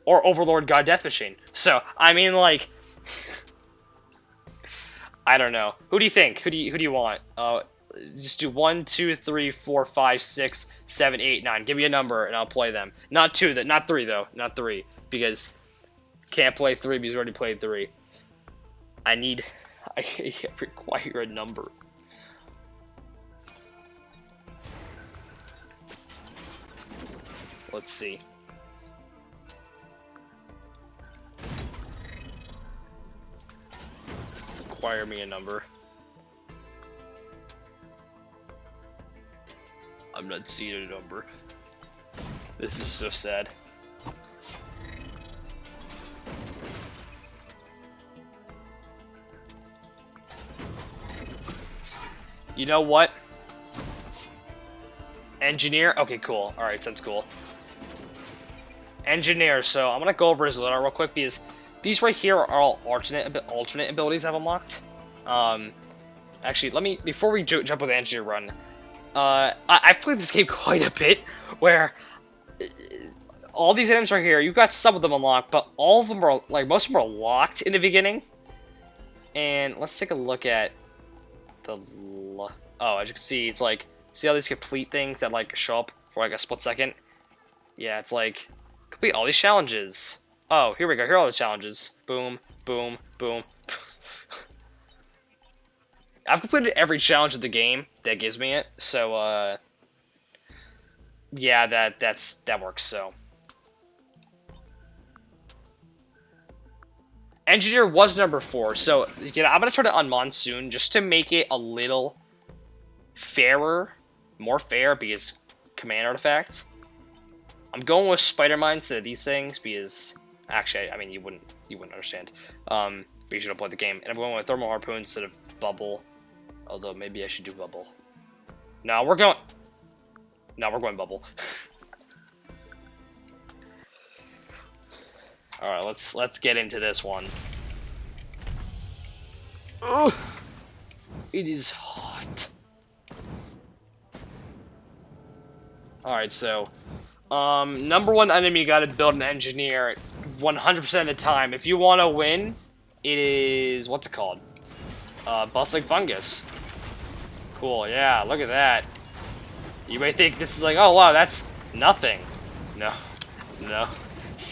Speaker 1: Or Overlord, God, Death Machine. So, I mean, like... I don't know. Who do you think? Who do you want? Just do 1, 2, 3, 4, 5, 6, 7, 8, 9. Give me a number, and I'll play them. Not 2, not 3, though. Not 3. Because... can't play 3 because we already played 3. I require a number. Let's see. Acquire me a number. I'm not seeing a number. This is so sad. You know what? Engineer? Okay, cool. Alright, sounds cool. Engineer, so I'm gonna go over his loadout real quick because these right here are all alternate abilities I've unlocked. Actually, let me, before we jump with the engineer run, I've played this game quite a bit, where all these items right here, you've got some of them unlocked, but all of them are, like, most of them are locked in the beginning. And let's take a look at the, oh, as you can see, it's like, see all these complete things that, like, show up for, like, a split second? Yeah, it's like, complete all these challenges. Oh, here we go. Here are all the challenges. Boom, boom, boom. I've completed every challenge of the game that gives me it, so, yeah, that works, so. Engineer was number 4, so, you know, I'm gonna try to unmonsoon just to make it a little fairer, more fair because command artifacts. I'm going with Spider Mine instead of these things because actually, I mean, you wouldn't understand. But you should have played the game. And I'm going with Thermal Harpoon instead of Bubble. Although maybe I should do Bubble. No, we're going Bubble. All right, let's get into this one. Ugh, it is hot. All right, so number one enemy you got to build an engineer 100% of the time. If you want to win, it is what's it called? Bustling fungus. Cool. Yeah, look at that. You may think this is like, oh wow, that's nothing. No, no,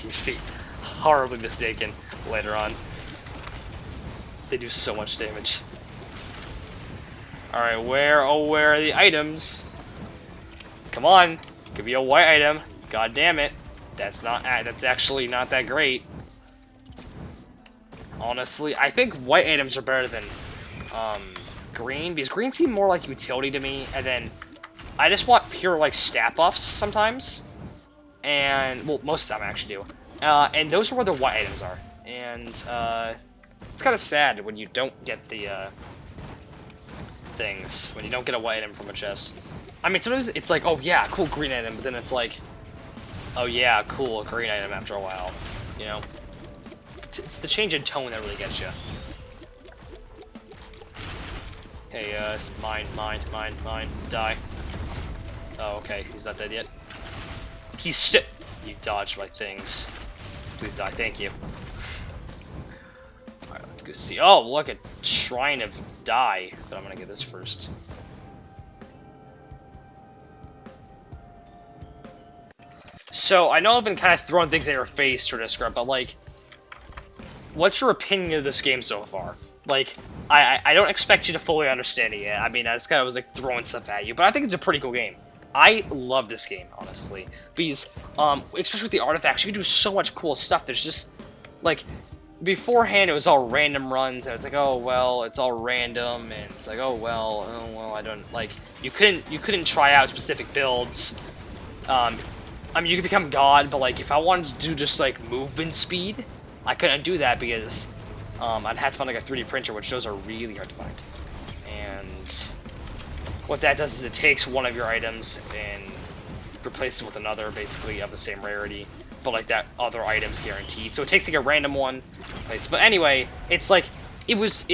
Speaker 1: you'd be horribly mistaken later on. They do so much damage. All right, where are the items? Come on, give me a white item. God damn it, that's actually not that great. Honestly, I think white items are better than green, because green seem more like utility to me, and then I just want pure, like, stat buffs sometimes. And, well, most of the time I actually do. And those are where the white items are. And, it's kind of sad when you don't get the, things. When you don't get a white item from a chest. I mean, sometimes it's like, oh yeah, cool green item, but then it's like, oh yeah, cool green item after a while. You know? It's the change in tone that really gets you. Hey, mine, die. Oh, okay, he's not dead yet. He's still. You dodged my things. Please die, thank you. Alright, let's go see. Oh, look, a Shrine of Die. But I'm gonna get this first. So, I know I've been kind of throwing things at your face to describe, but, like, what's your opinion of this game so far? Like, I don't expect you to fully understand it yet. I mean, I just kind of was, like, throwing stuff at you, but I think it's a pretty cool game. I love this game, honestly, because, especially with the artifacts, you can do so much cool stuff. There's just, like, beforehand it was all random runs, and it's like, oh, well, it's all random, and it's like, oh, well, I don't, like, you couldn't try out specific builds. I mean, you could become God, but, like, if I wanted to do just, like, movement speed, I couldn't do that because, I'd have to find, like, a 3D printer, which those are really hard to find. And what that does is it takes one of your items and replaces it with another, basically, of the same rarity, but, like, that other item's guaranteed. So it takes, like, a random one. But anyway, it's, like, it was,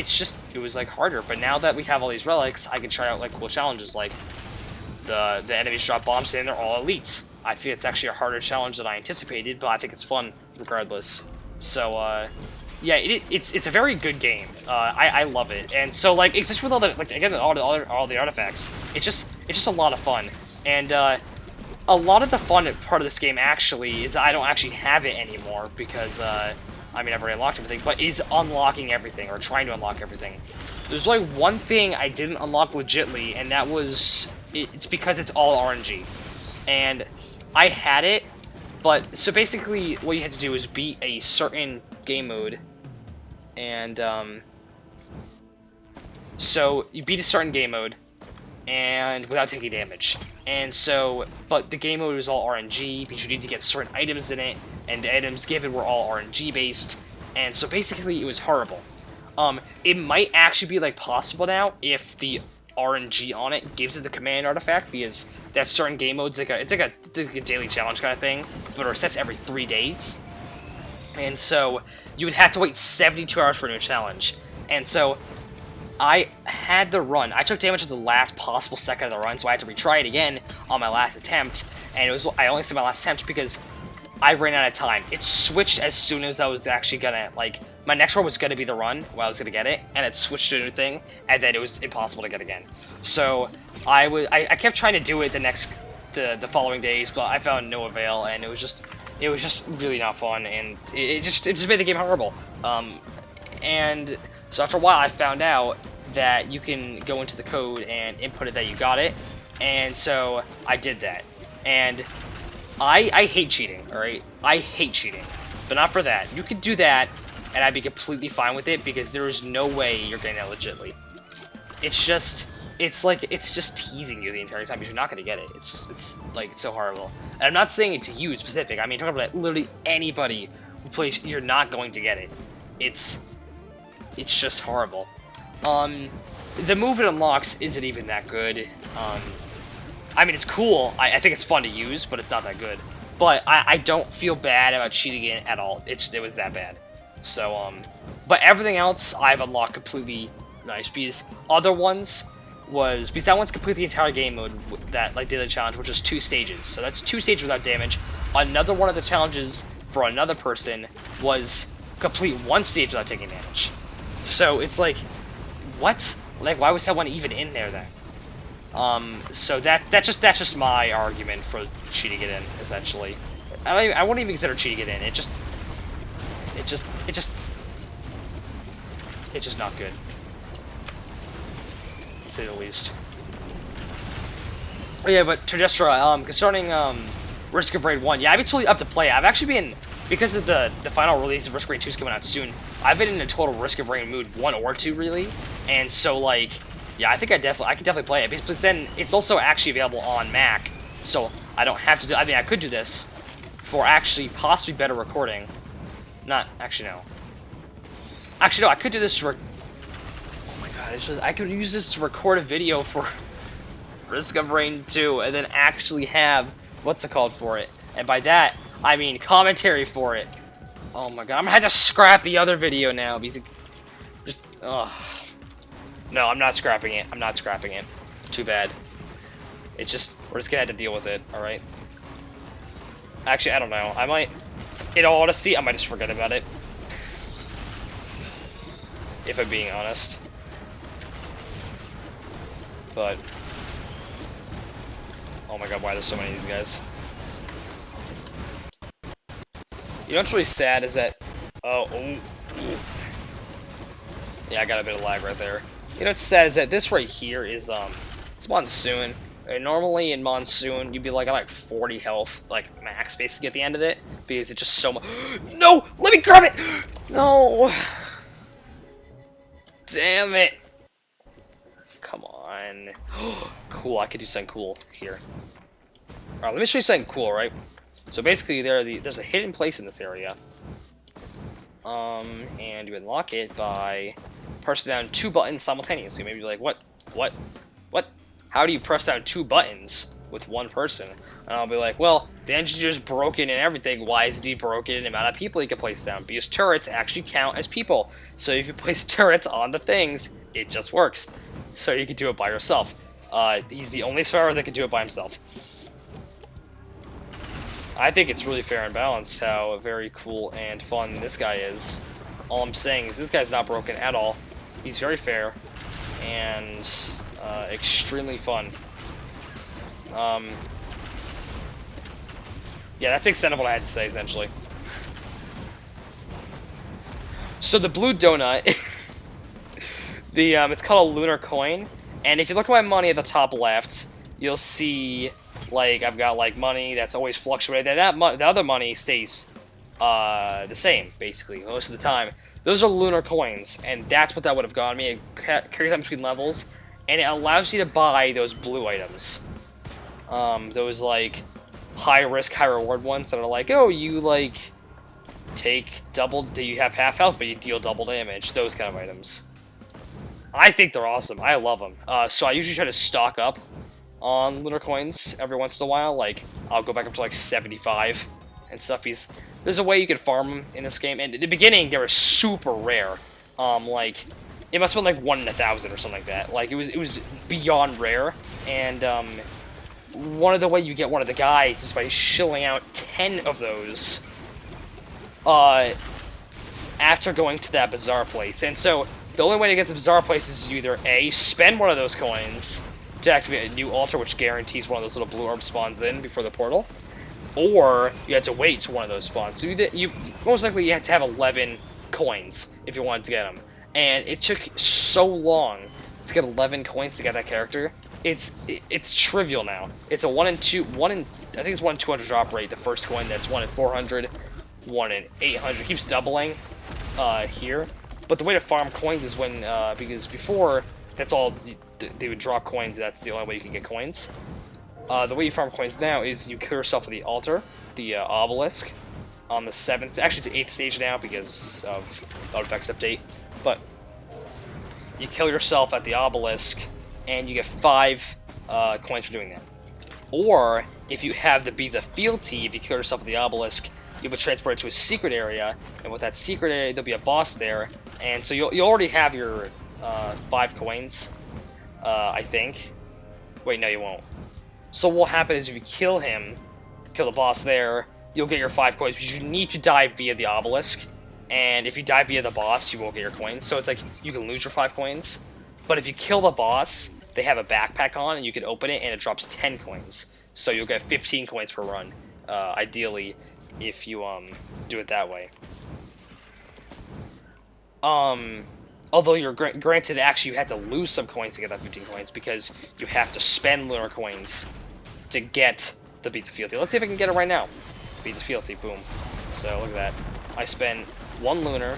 Speaker 1: like, harder. But now that we have all these relics, I can try out, like, cool challenges, like, the enemies drop bombs and they're all elites. I feel it's actually a harder challenge than I anticipated, but I think it's fun regardless. So, yeah, it's a very good game. I love it, and so, like, especially with all the, like, again, all the artifacts, it's just a lot of fun. And a lot of the fun part of this game actually is I don't actually have it anymore because I mean, I've already unlocked everything, but is unlocking everything or trying to unlock everything. There's only one thing I didn't unlock legitly, and that was it's because it's all RNG, and I had it. But, so basically, what you had to do is beat a certain game mode, and, so you beat a certain game mode, and without taking damage. And so, but the game mode was all RNG, because you need to get certain items in it, and the items given were all RNG based, and so basically it was horrible. It might actually be, like, possible now, if the RNG on it gives it the command artifact, because that certain game mode's like it's like a daily challenge kind of thing, but it resets every 3 days. And so you would have to wait 72 hours for a new challenge. And so I had the run. I took damage at the last possible second of the run, so I had to retry it again on my last attempt. And I only said my last attempt because I ran out of time. It switched as soon as I was actually gonna, like, my next run was gonna be the run where I was gonna get it, and it switched to a new thing, and then it was impossible to get again. So I kept trying to do it the following days, but I found no avail, and it was just really not fun, and it just made the game horrible. And so after a while, I found out that you can go into the code and input it that you got it, and so I did that. And I hate cheating, alright? I hate cheating. But not for that. You could do that, and I'd be completely fine with it, because there is no way you're getting that legitly. It's just, it's like, it's just teasing you the entire time, because you're not gonna get it. It's like, it's so horrible. And I'm not saying it to you specific, I mean, talking about literally anybody who plays, you're not going to get it. It's just horrible. The move it unlocks isn't even that good. I mean, it's cool. I think it's fun to use, but it's not that good. But I don't feel bad about cheating it at all. It was that bad. So, but everything else I've unlocked completely nice. Because other ones was, because that one's complete the entire game mode, that, like, daily challenge, which is 2 stages. So that's 2 stages without damage. Another one of the challenges for another person was complete 1 stage without taking damage. So it's like, what? Like, why was that one even in there then? So that's just my argument for cheating it in, essentially. I wouldn't even consider cheating it in. It's just not good, to say the least. Oh yeah, but Trajestra, concerning Risk of Raid 1, yeah, I've been totally up to play. I've actually been, because of the final release of Risk of Raid 2 is coming out soon, I've been in a total Risk of Raid mood 1 or 2, really. And so, like, yeah, I think I can definitely play it, because then it's also actually available on Mac, so I don't have to do, I mean, I could do this for actually possibly better recording. Not, actually, no. Actually, no, I could do this to oh my god, I could use this to record a video for Risk of Raid 2, and then actually have, what's it called for it? And by that, I mean commentary for it. Oh my god, I'm gonna have to scrap the other video now, because it just, ugh. No, I'm not scrapping it. I'm not scrapping it. Too bad. It's just, we're just gonna have to deal with it, alright? Actually, I don't know. I might, in all honesty, I might just forget about it. If I'm being honest. But, oh my god, why are there so many of these guys? You know what's really sad is that, yeah, I got a bit of lag right there. You know what's sad is that this right here is, it's Monsoon. And normally in Monsoon, you'd be like, at like 40 health, like, max, basically, at the end of it. Because it's just so much. No! Let me grab it! No! Damn it! Come on. Cool, I could do something cool here. Alright, let me show you something cool, right? So basically, there's a hidden place in this area. And you unlock it by pressing down 2 buttons simultaneously. Maybe you're like, what? How do you press down 2 buttons with 1 person? And I'll be like, well, the engineer's broken and everything. Why is he broken in the amount of people he can place down? Because turrets actually count as people. So if you place turrets on the things, it just works. So you can do it by yourself. He's the only survivor that can do it by himself. I think it's really fair and balanced how very cool and fun this guy is. All I'm saying is this guy's not broken at all. He's very fair and extremely fun. Yeah, that's the extent of what I had to say, essentially. So the blue donut, it's called a lunar coin, and if you look at my money at the top left, you'll see, like, I've got, like, money that's always fluctuating. The other money stays the same, basically, most of the time. Those are lunar coins, and that's what that would have gotten me. It carries them between levels, and it allows you to buy those blue items. Those, like, high-risk, high-reward ones that are like, oh, you, like, take double, you have half health, but you deal double damage. Those kind of items. I think they're awesome. I love them. So I usually try to stock up on lunar coins every once in a while. Like, I'll go back up to, like, 75 and stuff. There's a way you can farm them in this game. And in the beginning, they were super rare. Like, it must have been, like, 1 in 1,000 or something like that. Like, it was beyond rare. And, one of the way you get one of the guys is by shilling out 10 of those after going to that bazaar place. And so the only way to get to the bazaar place is you either A, spend one of those coins to activate a new altar, which guarantees one of those little blue orbs spawns in before the portal, or you have to wait till one of those spawns. So you most likely you have to have 11 coins if you wanted to get them. And it took so long to get 11 coins to get that character. It's trivial now. It's a 1 in 200 drop rate. The first coin, that's 1 in 400, 1 in 800. It keeps doubling here. But the way to farm coins is when because before that's all. They would drop coins. That's the only way you can get coins. The way you farm coins now is you kill yourself at the altar, the obelisk, on the 7th, actually the 8th stage now because of artifacts update. But you kill yourself at the obelisk, and you get 5 coins for doing that. Or if you have the Be the Fealty, if you kill yourself at the obelisk, you'll be transported to a secret area, and with that secret area, there'll be a boss there, and so you already have your 5 coins, I think. Wait, no, you won't. So what will happen is if you kill him, kill the boss there, you'll get your 5 coins, but you need to die via the obelisk, and if you die via the boss, you won't get your coins. So it's like, you can lose your 5 coins, but if you kill the boss, they have a backpack on, and you can open it, and it drops 10 coins. So you'll get 15 coins per run, ideally, if you do it that way. Although you're granted, actually, you had to lose some coins to get that 15 coins, because you have to spend lunar coins to get the Beat the Fealty. Let's see if I can get it right now. Beat the Fealty, boom. So, look at that. I spend 1 lunar.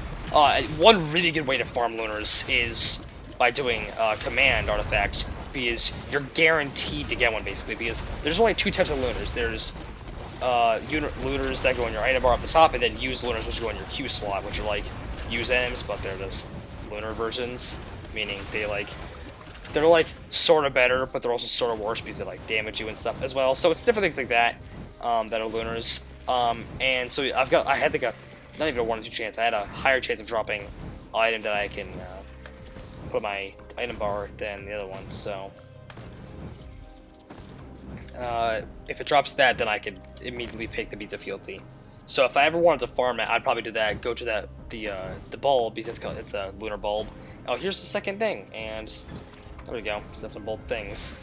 Speaker 1: One really good way to farm lunars is by doing command artifacts, because you're guaranteed to get one, basically, because there's only 2 types of lunars. There's lunars that go in your item bar up the top, and then use lunars which go in your Q slot, which are like use items, but they're just lunar versions, meaning they're like sort of better, but they're also sort of worse because they like damage you and stuff as well. So it's different things like that that are lunars. And so I had like not even a 1 in 2 chance. I had a higher chance of dropping an item that I can put in my item bar than the other one. So if it drops that, then I could immediately pick the Beat the Fealty. So if I ever wanted to farm it, I'd probably do that. Go to the bulb, because it's a lunar bulb. Oh, here's the second thing, and there we go. Set some both things.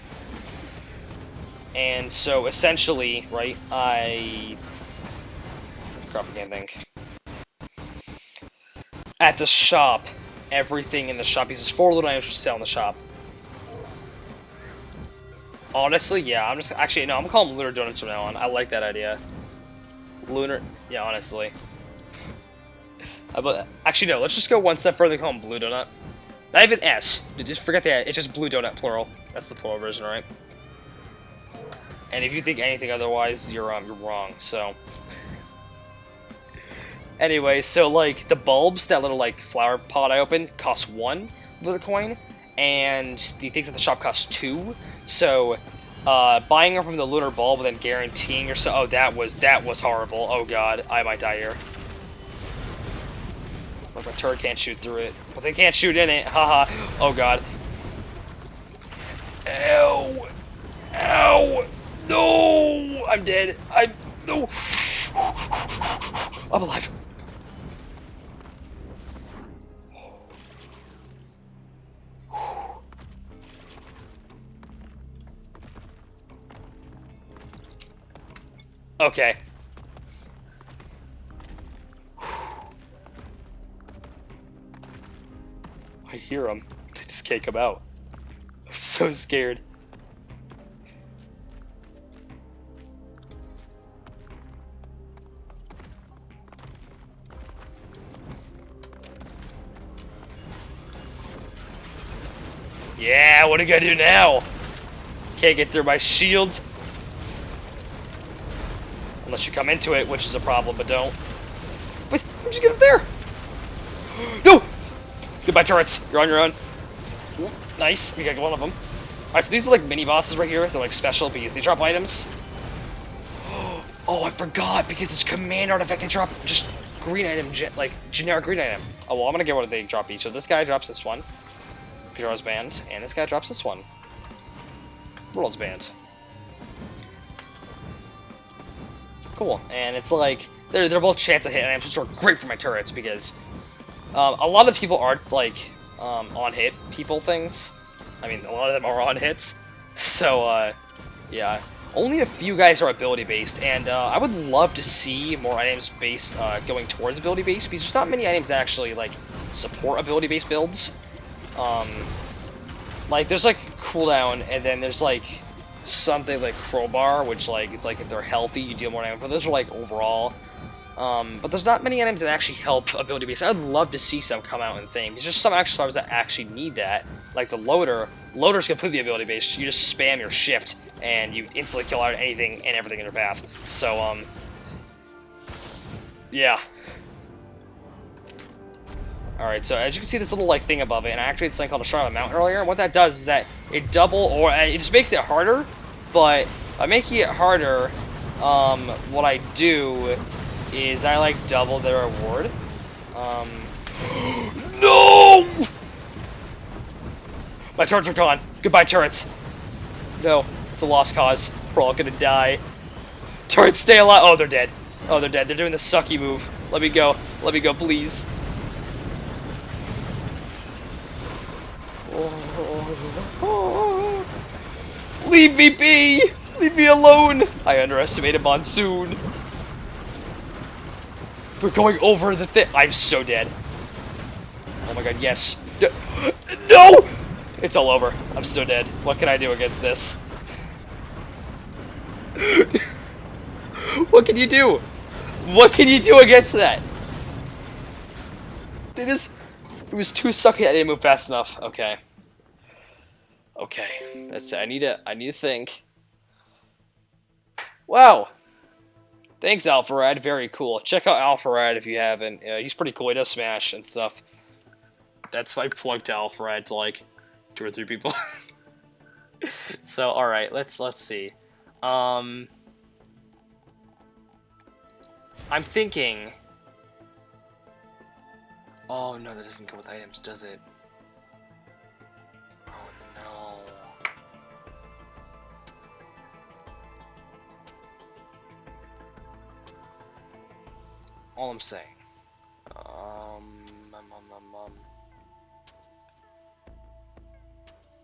Speaker 1: And so essentially, right? Crap, I can't think. At the shop, everything in the shop. Because there's 4 lunar items for sale in the shop. Honestly, yeah, I'm gonna call them lunar donuts from now on. I like that idea. Lunar, yeah, honestly. Actually, no, let's just go one step further and call them blue donut. Not even S. Just forget the S. It's just blue donut, plural. That's the plural version, right? And if you think anything otherwise, you're wrong, so. Anyway, so, like, the bulbs, that little, like, flower pot I opened, cost 1 lunar coin, and the things at the shop cost 2, so buying them from the lunar bulb and then guaranteeing yourself. Oh, that was horrible. Oh god, I might die here. Like my turret can't shoot through it, but they can't shoot in it. Haha. Oh god. Ow! Ow! No! I'm dead. No. I'm alive. Okay. I hear them. They just can't come out. I'm so scared. Yeah, what are you gonna do now? Can't get through my shields. Unless you come into it, which is a problem, but don't. Wait, how'd you get up there? No! Goodbye, turrets. You're on your own. Ooh, nice. We got one of them. Alright, so these are like mini bosses right here. They're like special because they drop items. Oh, I forgot, because it's command artifact. They drop just green item, like generic green item. Oh, well, I'm gonna get what they drop each. So this guy drops this one. Kujaro's band. And this guy drops this one. World's band. Cool, and it's like they're both chance to hit, and I'm just sort of great for my turrets because a lot of people aren't like on hit people things. I mean, a lot of them are on hits, so yeah. Only a few guys are ability based, and I would love to see more items based going towards ability based because there's not many items that actually like support ability based builds. Like there's like cooldown, and then there's like something like crowbar, which like it's like if they're healthy you deal more damage, but those are like overall But there's not many items that actually help ability base. I'd love to see some come out in Theme. There's just some extra items that actually need that. Like the loader. Loader's completely ability based. You just spam your shift and you instantly kill out anything and everything in your path. So, yeah. Alright, so as you can see this little like thing above it, and I activated something called a Shrine of the Mountain earlier, and what that does is that it it just makes it harder, but by making it harder, what I do is I like double the reward. No! My turrets are gone. Goodbye, turrets. No, it's a lost cause. We're all gonna die. Turrets, stay alive. Oh, they're dead. Oh, they're dead. They're doing the sucky move. Let me go. Let me go, please. Leave me be! Leave me alone! I underestimated Monsoon. We're going over the thing. I'm so dead. Oh my god, yes. No! It's all over. I'm so dead. What can I do against this? What can you do? What can you do against that? It was too sucky. I didn't move fast enough. Okay. Okay. That's it. I need to think. Wow. Thanks, Alpharad. Very cool. Check out Alpharad if you haven't. He's pretty cool. He does Smash and stuff. That's my plug to Alpharad to like 2 or 3 people. So, all right. Let's see. I'm thinking. Oh no, that doesn't go with items, does it? Oh no. All I'm saying.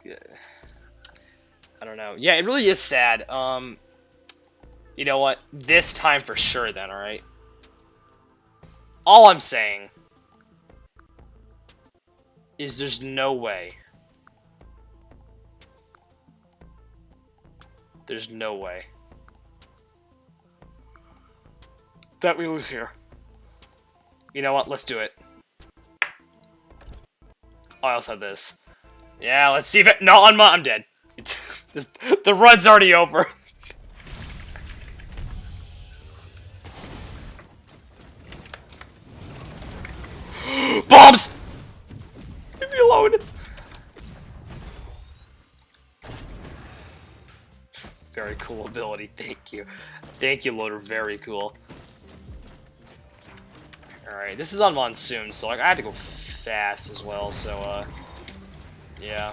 Speaker 1: Yeah. I don't know. Yeah, it really is sad. You know what? This time for sure then, alright? All I'm saying is there's no way. There's no way that we lose here. You know what? Let's do it. Oh, I also have this. Yeah, let's see if it... No, I'm dead. The run's already over. Bombs! Leave me alone. Very cool ability. Thank you. Thank you, Loader. Very cool. Alright, this is on Monsoon, so like, I have to go fast as well, so, yeah.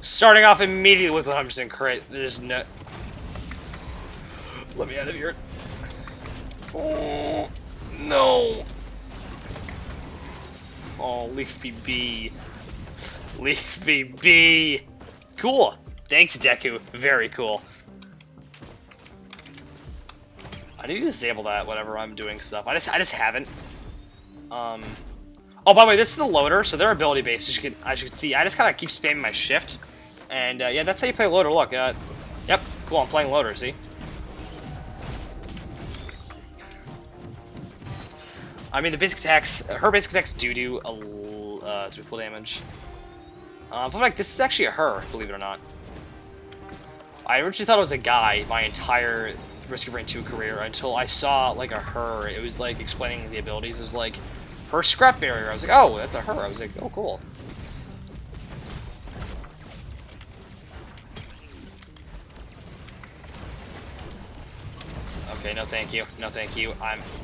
Speaker 1: Starting off immediately with 100% crit. There's no... Let me out of here. Oh, no. Oh, leave me be. Leave me be. Cool. Thanks, Deku. Very cool. I need to disable that whenever I'm doing stuff. I just haven't. Oh, by the way, this is the loader, so they're ability based. As you can see, I just kind of keep spamming my shift, and yeah, that's how you play loader. Look, yep, cool. I'm playing loader. See. I mean, the basic attacks, her basic attacks do a triple damage. But like, this is actually a her, believe it or not. I originally thought it was a guy my entire Risk of Rain 2 career until I saw like a her. It was like explaining the abilities. It was like her scrap barrier. I was like, oh, that's a her. I was like, oh, cool. Okay, no thank you. No thank you.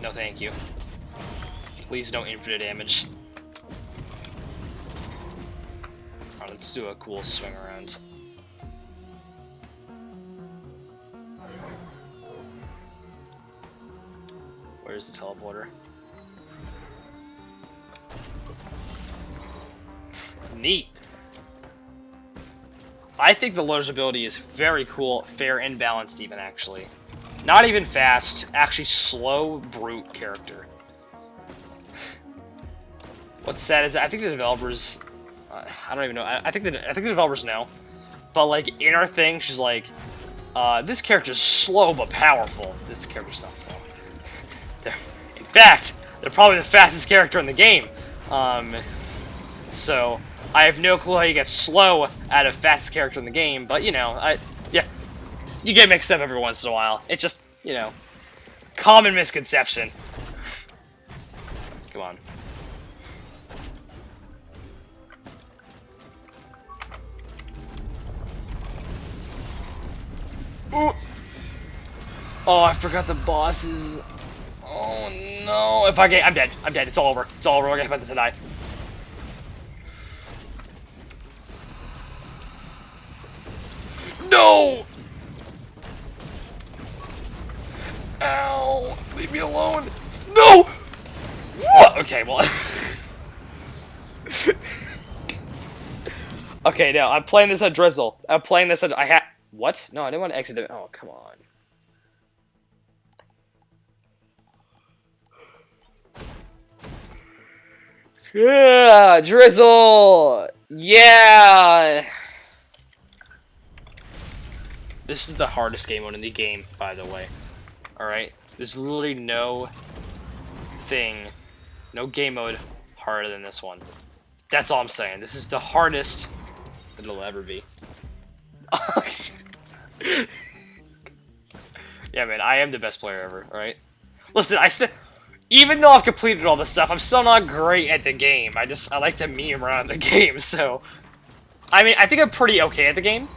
Speaker 1: No thank you. Please don't infinite damage. Alright, let's do a cool swing around. Where's the teleporter? Neat. I think the loader's ability is very cool, fair, and balanced even, actually. Not even fast, actually slow, brute character. What's sad is I think the developers... I don't even know. I think the developers know. But, like, in our thing, she's like, this character's slow but powerful. This character's not slow. fact, they're probably the fastest character in the game. So I have no clue how you get slow out of fastest character in the game, but you know, yeah, you get mixed up every once in a while. It's just, you know, common misconception. Come on. Ooh. Oh, I forgot the bosses. Oh no! If I get, I'm dead. I'm dead. It's all over. It's all over. I'm about to die. No! Ow! Leave me alone. No! What? Okay, well. Okay, now I'm playing this at Drizzle. I'm playing this at. What? No, I didn't want to exit it. Oh, come on. Yeah, Drizzle! Yeah! This is the hardest game mode in the game, by the way. Alright? There's literally no game mode harder than this one. That's all I'm saying. This is the hardest that it'll ever be. Yeah, man, I am the best player ever, alright? Listen, even though I've completed all this stuff, I'm still not great at the game. I like to meme around the game, so... I mean, I think I'm pretty okay at the game,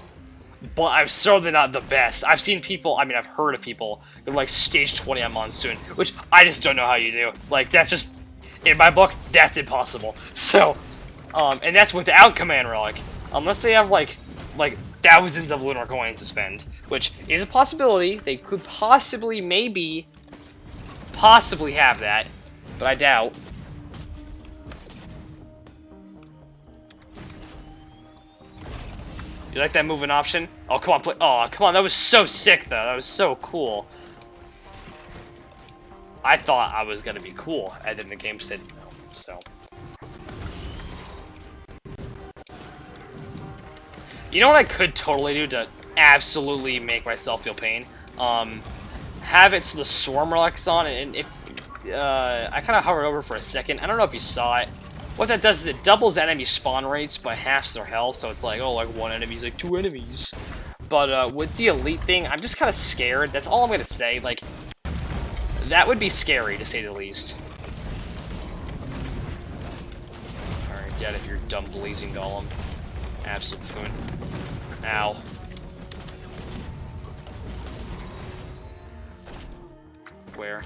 Speaker 1: but I'm certainly not the best. I've seen people, I mean, I've heard of people who like stage 20 on Monsoon, which I just don't know how you do. Like, that's just, in my book, that's impossible. So, and that's without Command Relic. Unless they have, like thousands of Lunar coins to spend, which is a possibility. They could possibly, possibly have that, but I doubt. You like that moving option? Oh, come on, play. Oh, come on, that was so sick, though. That was so cool. I thought I was gonna be cool, and then the game said no, so. You know what I could totally do to absolutely make myself feel pain? Have it so the Swarm Relic's on, and if, I kind of hovered over for a second. I don't know if you saw it. What that does is it doubles enemy spawn rates by half their health, so it's like, oh, like one enemy's like 2 enemies. But, with the Elite thing, I'm just kind of scared. That's all I'm gonna say. Like, that would be scary, to say the least. Alright, get out of your dumb blazing golem. Absolute buffoon. Ow. Where?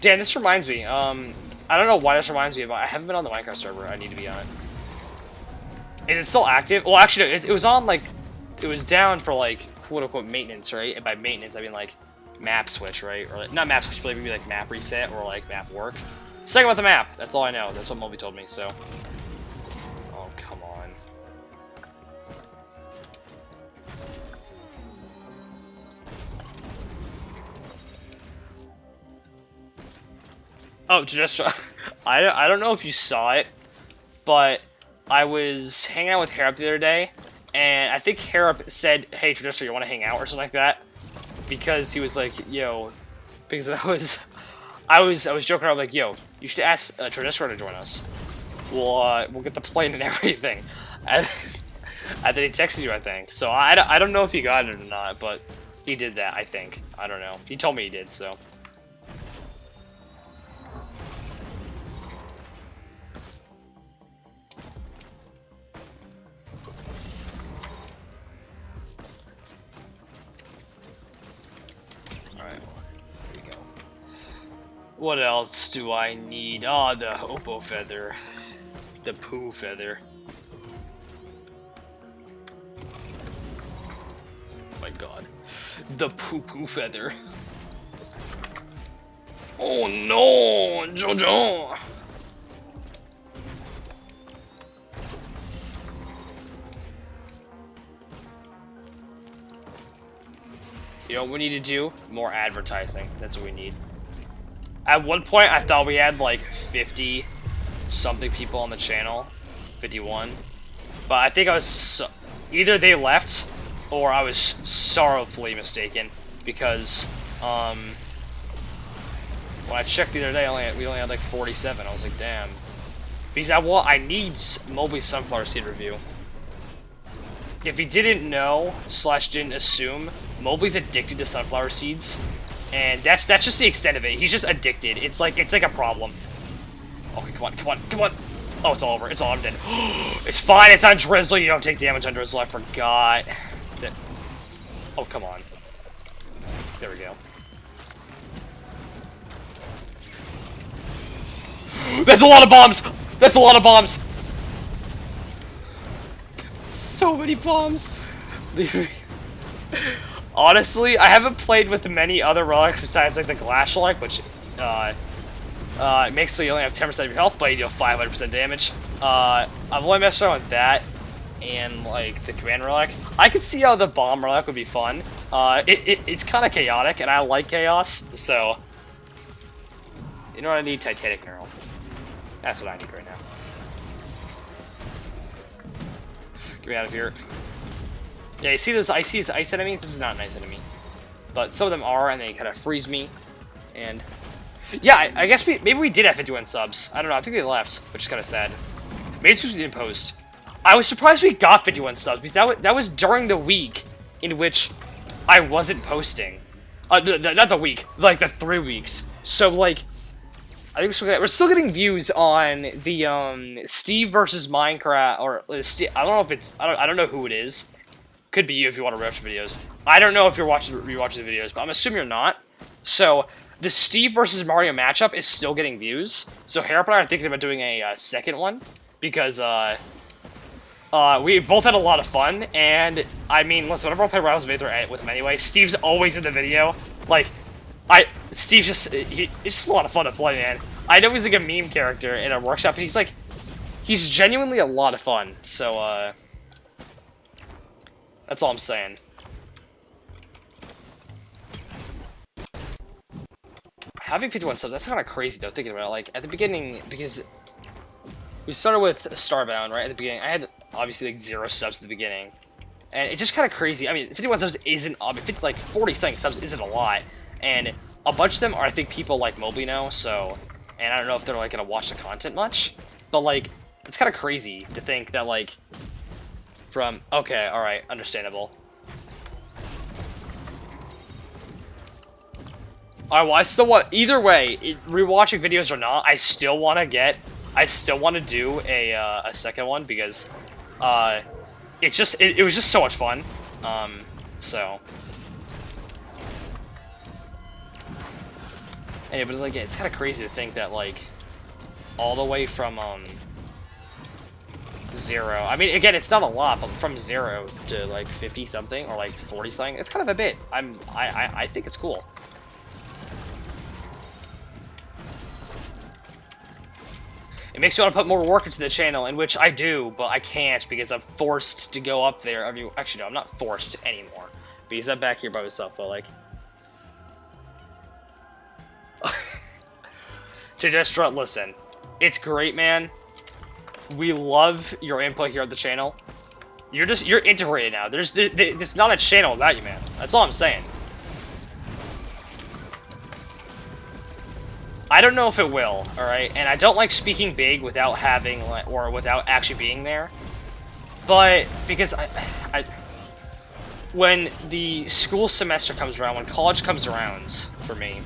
Speaker 1: Dan, this reminds me, I don't know why this reminds me, but I haven't been on the Minecraft server. I need to be on it. Is it still active? Well, actually, no, it was on, like, it was down for, like, quote-unquote maintenance, right? And by maintenance, I mean, like, map switch, right? Or, like, not map switch, but maybe, like, map reset or, like, map work. Second about the map. That's all I know. That's what Moby told me, so. Oh, come on. Oh, just I don't know if you saw it, but I was hanging out with Harop the other day, and I think Harop said, "Hey, Tradister, you want to hang out?" or something like that, because he was like, "Yo," because I was joking around like, "Yo, you should ask Tradister to join us. We'll get the plane and everything." And then he texted you, I think. So I don't know if he got it or not, but he did that, I think. I don't know. He told me he did, so. What else do I need? Oh, the Oppo feather. The poo feather. Oh my god. The poo feather. Oh no! Jojo! You know what we need to do? More advertising. That's what we need. At one point, I thought we had like 50-something people on the channel, 51. But I think I was either they left, or I was sorrowfully mistaken, because when I checked the other day, we only had like 47. I was like, damn. Because I need Mobley's sunflower seed review. If you didn't know / didn't assume, Mobley's addicted to sunflower seeds, and that's just the extent of it. He's just addicted. It's like a problem. Okay, come on. Oh, it's all over. It's all I'm dead. It's fine. It's on Drizzle. You don't take damage on Drizzle. I forgot. Oh, come on. There we go. That's a lot of bombs! That's a lot of bombs! So many bombs! Honestly, I haven't played with many other relics besides like the Glass Relic, which it makes so you only have 10% of your health, but you deal 500% damage. I've only messed around with that and like the Command Relic. I could see how the Bomb Relic would be fun. It's kind of chaotic, and I like chaos, so you know what I need? Titanic Neural. That's what I need right now. Get me out of here. Yeah, you see those ice enemies? This is not a nice enemy. But some of them are, and they kind of freeze me. And yeah, I guess maybe we did have 51 subs. I don't know, I think they left, which is kind of sad. Maybe it's because we didn't post. I was surprised we got 51 subs, because that was during the week in which I wasn't posting. Not the week, like the 3 weeks. So, like, I think we're still getting views on the Steve versus Minecraft, or Steve, I don't know if it's I don't know who it is. Could be you if you want to watch the videos. I don't know if you're watching the videos, but I'm assuming you're not. So the Steve versus Mario matchup is still getting views. So Harrop and I are thinking about doing a second one because we both had a lot of fun. And I mean, listen, whenever I play Rivals with him anyway, Steve's always in the video. Like, Steve's just, it's just a lot of fun to play, man. I know he's like a meme character in a workshop, but he's genuinely a lot of fun, so, that's all I'm saying. Having 51 subs, that's kind of crazy, though, thinking about it. Like, at the beginning, because we started with Starbound, right, at the beginning. I had, obviously, like, 0 subs at the beginning. And it's just kind of crazy. I mean, 51 subs isn't, like, 40-something subs isn't a lot. And a bunch of them are, I think, people like Mobley know, so... And I don't know if they're, like, gonna watch the content much. But, like, it's kind of crazy to think that, like... From... Okay, alright, understandable. Alright, well, I still want... Either way, rewatching videos or not, I still want to get... I still want to do a second one, because... It was just so much fun. So... Anyway, but like, it's kind of crazy to think that, like, all the way from, 0. I mean, again, it's not a lot, but from 0 to, like, 50-something, or, like, 40-something, it's kind of a bit. I think it's cool. It makes me want to put more work into the channel, in which I do, but I can't, because I'm forced to go up there. Actually, no, I'm not forced anymore, because I'm back here by myself, but, like... To Destra, listen, it's great, man. We love your input here at the channel. You're integrated now. It's not a channel without you, man. That's all I'm saying. I don't know if it will, alright? And I don't like speaking big without having, or without actually being there. But, because when the school semester comes around, when college comes around, for me,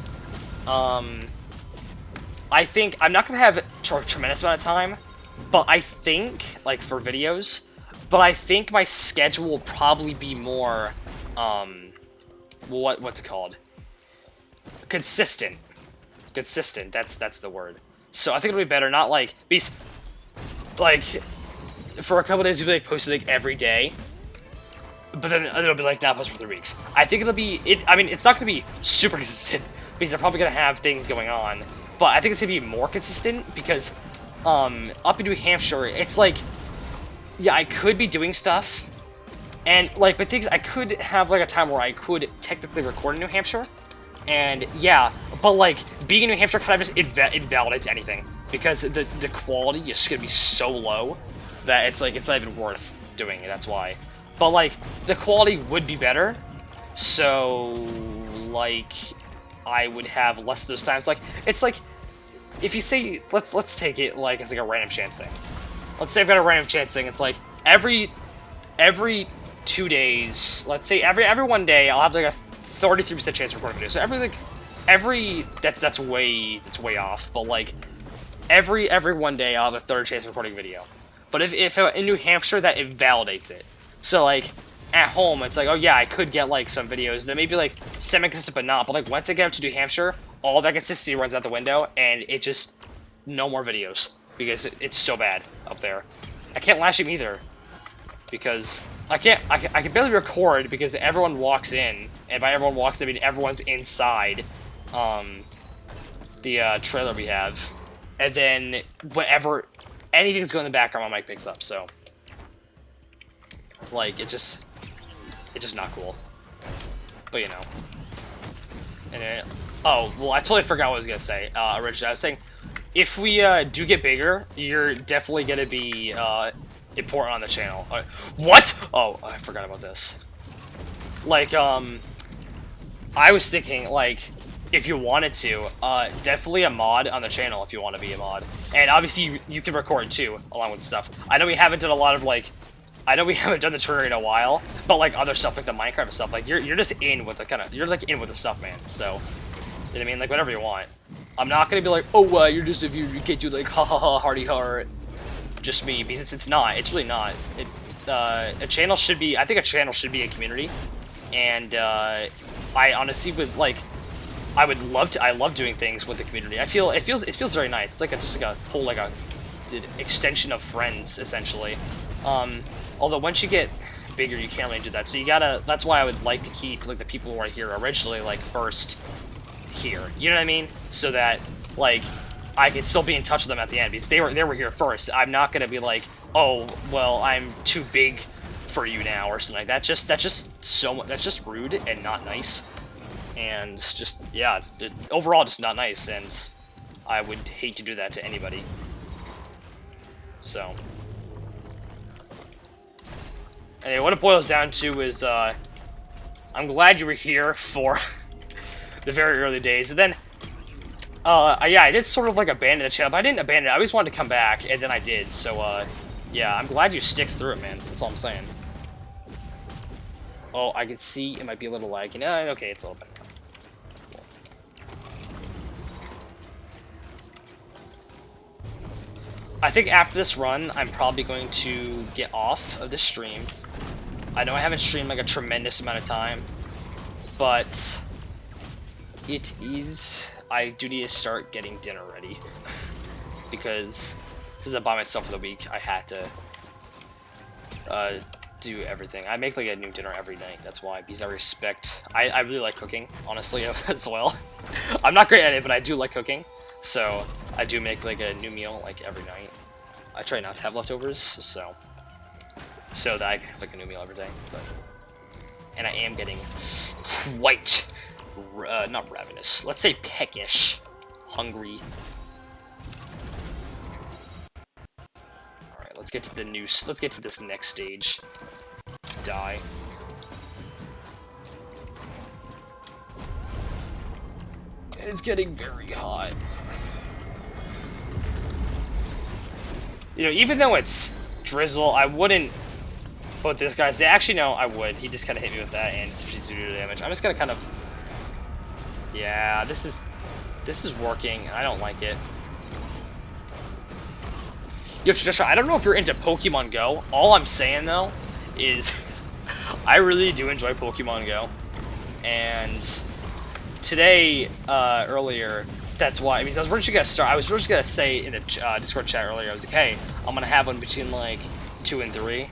Speaker 1: I think I'm not going to have a tremendous amount of time, but I think, like, for videos, but I think my schedule will probably be more, what's it called? Consistent. Consistent, that's the word. So I think it'll be better, not, like, like, for a couple days, you'll be, like, posted, like, every day, but then it'll be, like, not posted for 3 weeks. I think it'll be, I mean, it's not going to be super consistent, because they're probably going to have things going on. But I think it's going to be more consistent, because up in New Hampshire, it's like, yeah, I could be doing stuff, and, like, but things, I could have, like, a time where I could technically record in New Hampshire, and, yeah, but, like, being in New Hampshire kind of just invalidates anything, because the quality is going to be so low that it's, like, it's not even worth doing it, that's why. but like the quality would be better. So like I would have less of those times. Like it's like if you say let's take it like as like a random chance thing. Let's say I've got a random chance thing. It's like every 2 days. Let's say every 1 day I'll have like a 33% chance of recording video. So every that's way off. But like every 1 day I'll have a third chance of recording video. But if in New Hampshire, that invalidates it. So like at home, it's like, oh yeah, I could get like some videos that may be like semi-consistent but not. But like once I get up to New Hampshire, all that consistency runs out the window, and it just no more videos because it's so bad up there. I can't live stream either because I can barely record because everyone walks in, and by everyone walks in, I mean everyone's inside the trailer we have, and then whatever anything's going in the background, my mic picks up. So like it's just not cool. But you know, and then, oh well, I totally forgot what I was gonna say. Originally, I was saying if we do get bigger, you're definitely gonna be important on the channel. What? Oh, I forgot about this. Like, I was thinking, like, if you wanted to, definitely a mod on the channel if you want to be a mod. And obviously, you can record, too, along with the stuff. I know we haven't done a lot of, like, I know we haven't done the Twitter in a while, but, like, other stuff, like the Minecraft stuff, like, you're just in with the kind of, you're, like, in with the stuff, man. So, you know what I mean? Like, whatever you want. I'm not gonna be like, oh, you're just, if you can't do, like, ha ha ha, hardy har, just me, because it's not. It's really not. A channel should be, I think a channel should be a community, and, I honestly would, like, I love doing things with the community. It feels very nice. It's like just like a whole, like a extension of friends, essentially. Although once you get bigger, you can't really do that. So you gotta, that's why I would like to keep, like, the people who are here originally, like, first here. You know what I mean? So that, like, I could still be in touch with them at the end, because they were here first. I'm not gonna be like, oh, well, I'm too big for you now, or something like that. That's just rude and not nice. And just, yeah, overall just not nice, and I would hate to do that to anybody. So. Anyway, what it boils down to is, I'm glad you were here for the very early days, and then, yeah, I did sort of, like, abandon the channel, but I didn't abandon it. I always wanted to come back, and then I did, so, yeah, I'm glad you stick through it, man. That's all I'm saying. Oh, I can see it might be a little laggy. Okay, it's a little better. I think after this run, I'm probably going to get off of this stream. I know I haven't streamed like a tremendous amount of time, but I do need to start getting dinner ready. Because I'm by myself for the week, I had to do everything. I make like a new dinner every night, that's why, because I really like cooking, honestly, as well. I'm not great at it, but I do like cooking, so I do make like a new meal like every night. I try not to have leftovers, so that I can have like a new meal every day. But, and I am getting quite, not ravenous, let's say peckish, hungry. Alright, let's get to the noose. Let's get to this next stage. Die. It's getting very hot. You know, even though it's drizzle, I wouldn't put this guy's. Actually, no, I would. He just kind of hit me with that and do damage. I'm just gonna kind of. Yeah, this is working. I don't like it. Yo, Tradition, I don't know if you're into Pokemon Go. All I'm saying though is, I really do enjoy Pokemon Go, and today, earlier. That's why, I mean, I was originally gonna start. I was originally gonna say in the Discord chat earlier. I was like, "Hey, I'm gonna have one between like 2 and 3,"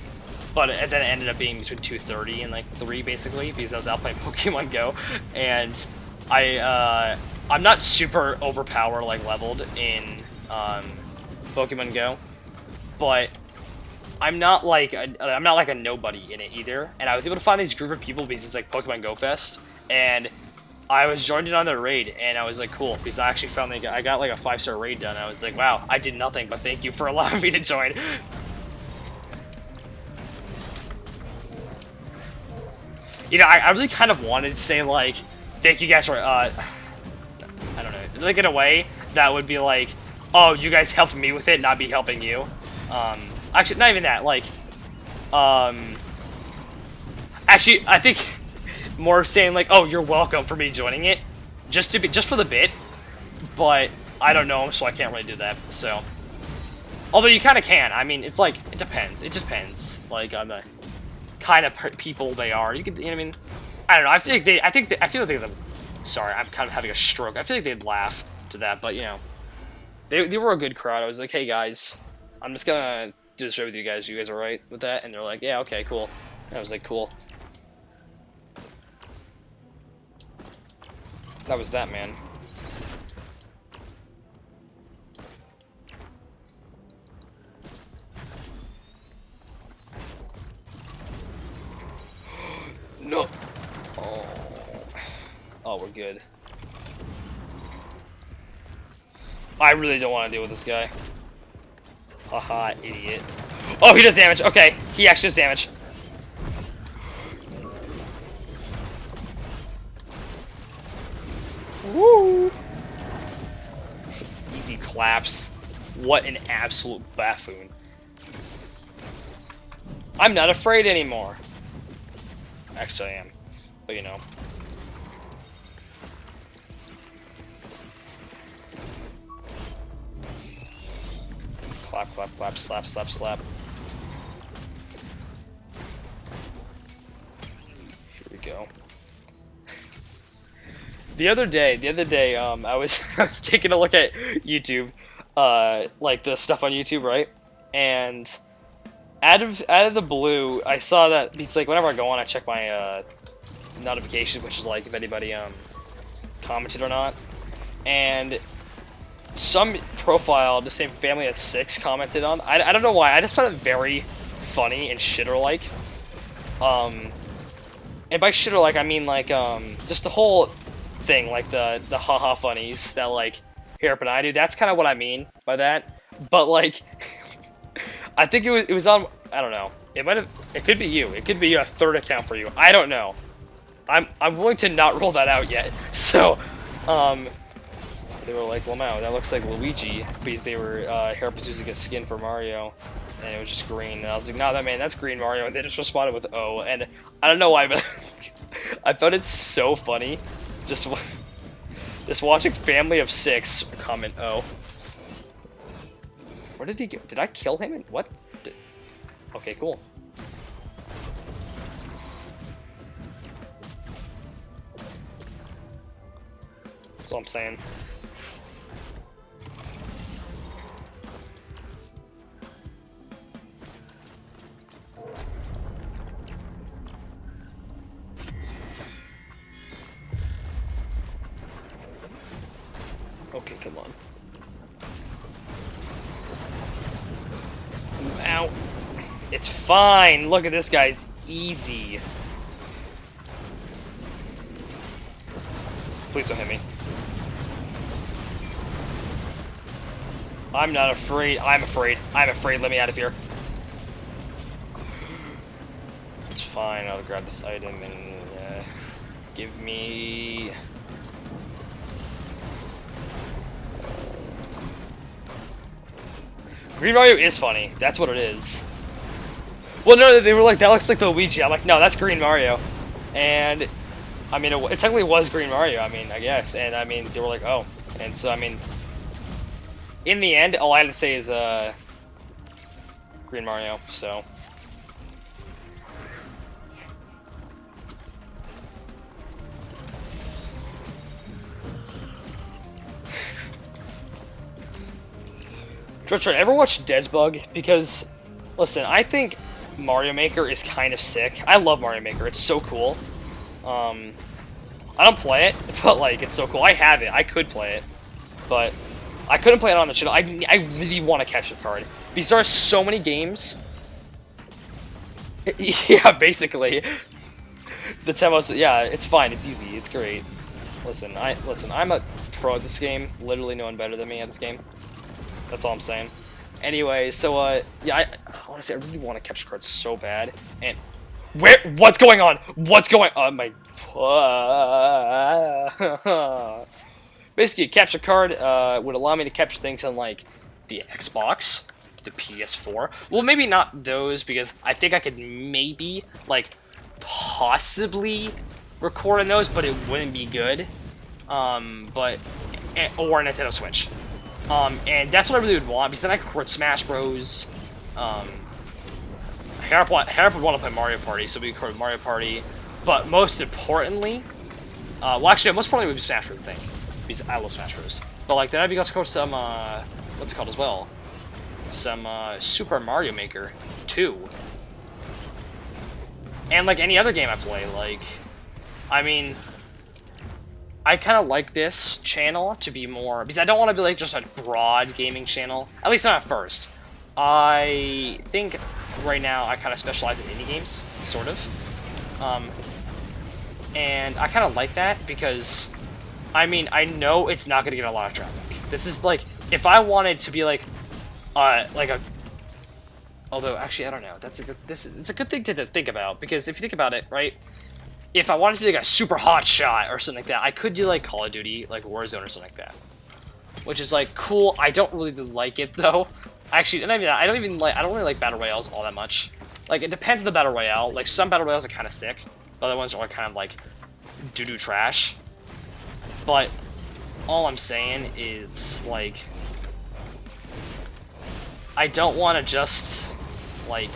Speaker 1: but then it ended up being between 2:30 and like 3, basically, because I was out playing Pokemon Go, and I'm not super overpowered like leveled in Pokemon Go, but I'm not like a nobody in it either. And I was able to find these group of people because it's like Pokemon Go Fest, and I was joined in on their raid, and I was like, cool, because I actually found I got like a 5-star raid done. I was like, wow, I did nothing, but thank you for allowing me to join. You know, I really kind of wanted to say, like, thank you guys for, I don't know, like, in a way, that would be like, oh, you guys helped me with it, not be helping you. Actually, not even that, like, actually, I think more saying, like, oh, you're welcome for me joining it, just for the bit, but I don't know, so I can't really do that, so. Although you kind of can, I mean, it's like, it depends, like, on the kind of people they are. You could, you know what I mean? I don't know. I feel like they. Sorry, I'm kind of having a stroke. I feel like they'd laugh to that, but you know, they were a good crowd. I was like, hey guys, I'm just gonna do this right with you guys. You guys are right with that? And they're like, yeah, okay, cool. And I was like, cool. That was that, man. No. Oh, we're good. I really don't want to deal with this guy. Haha, idiot. Oh, he does damage. Okay, he actually does damage. Woo! Easy claps. What an absolute buffoon. I'm not afraid anymore. Actually, I am. But you know. Clap, clap, clap, slap, slap, slap. Here we go. The other day, I was taking a look at YouTube, like the stuff on YouTube, right? And out of the blue, I saw that it's like whenever I go on, I check my notifications, which is like if anybody commented or not, and some profile, the same family as 6, commented on. I don't know why. I just found it very funny and shitter-like. And by shitter-like, I mean like just the whole thing, like the haha funnies that like Harrop and I do. That's kind of what I mean by that. But like, I think it was on. I don't know. It could be you. It could be a third account for you. I don't know. I'm willing to not roll that out yet. So, they were like, well, no, that looks like Luigi, because they were, Harrop was using a skin for Mario, and it was just green, and I was like, no, that's green Mario, and they just responded with O, and I don't know why, but I found it so funny, just watching Family of 6 comment O. Where did he go? Did I kill him? And what? Okay, cool. That's all I'm saying. Okay, come on. Ow. It's fine. Look at this guy's easy. Please don't hit me. I'm not afraid. I'm afraid. I'm afraid. Let me out of here. It's fine. I'll grab this item and give me... Green Mario is funny. That's what it is. Well, no, they were like, that looks like the Luigi. I'm like, no, that's Green Mario. And, I mean, it technically was Green Mario, I mean, I guess. And, I mean, they were like, oh. And so, I mean, in the end, all I had to say is, Green Mario, so. George, ever watch Deadsbug? Because, listen, I think Mario Maker is kind of sick. I love Mario Maker. It's so cool. I don't play it, but, like, it's so cool. I have it. I could play it, but I couldn't play it on the channel. I really want to catch the card. Because there are so many games. Yeah, basically. The Temos, yeah, it's fine. It's easy. It's great. Listen, I'm a pro at this game. Literally no one better than me at this game. That's all I'm saying. Anyway, so, yeah, honestly, I really want to capture cards so bad. And, Where? What's going on? What's going on? My. Basically, a capture card would allow me to capture things on like the Xbox, the PS4. Well, maybe not those because I think I could maybe like possibly record on those, but it wouldn't be good. But or a Nintendo Switch. And that's what I really would want because then I could record Smash Bros. Harp would want to play Mario Party, so we record Mario Party. But most importantly, well, actually, most importantly would be Smash Bros. I think, because I love Smash Bros. But like, then I'd be able to record some, what's it called as well? Some Super Mario Maker 2. And like any other game I play, like, I mean, I kind of like this channel to be more, because I don't want to be like just a broad gaming channel, at least not at first. I think right now I kind of specialize in indie games, sort of. And I kind of like that because, I mean, I know it's not going to get a lot of traffic. This is like, if I wanted to be like a, although actually I don't know, it's a good thing to think about, because if you think about it, right, if I wanted to be like a super hot shot or something like that, I could do like Call of Duty, like Warzone or something like that, which is like cool. I don't really like it though. Actually, and I mean, I don't really like battle royales all that much. Like, it depends on the battle royale. Like, some battle royales are kind of sick. Other ones are kind of like doo-doo trash. But all I'm saying is like, I don't want to just like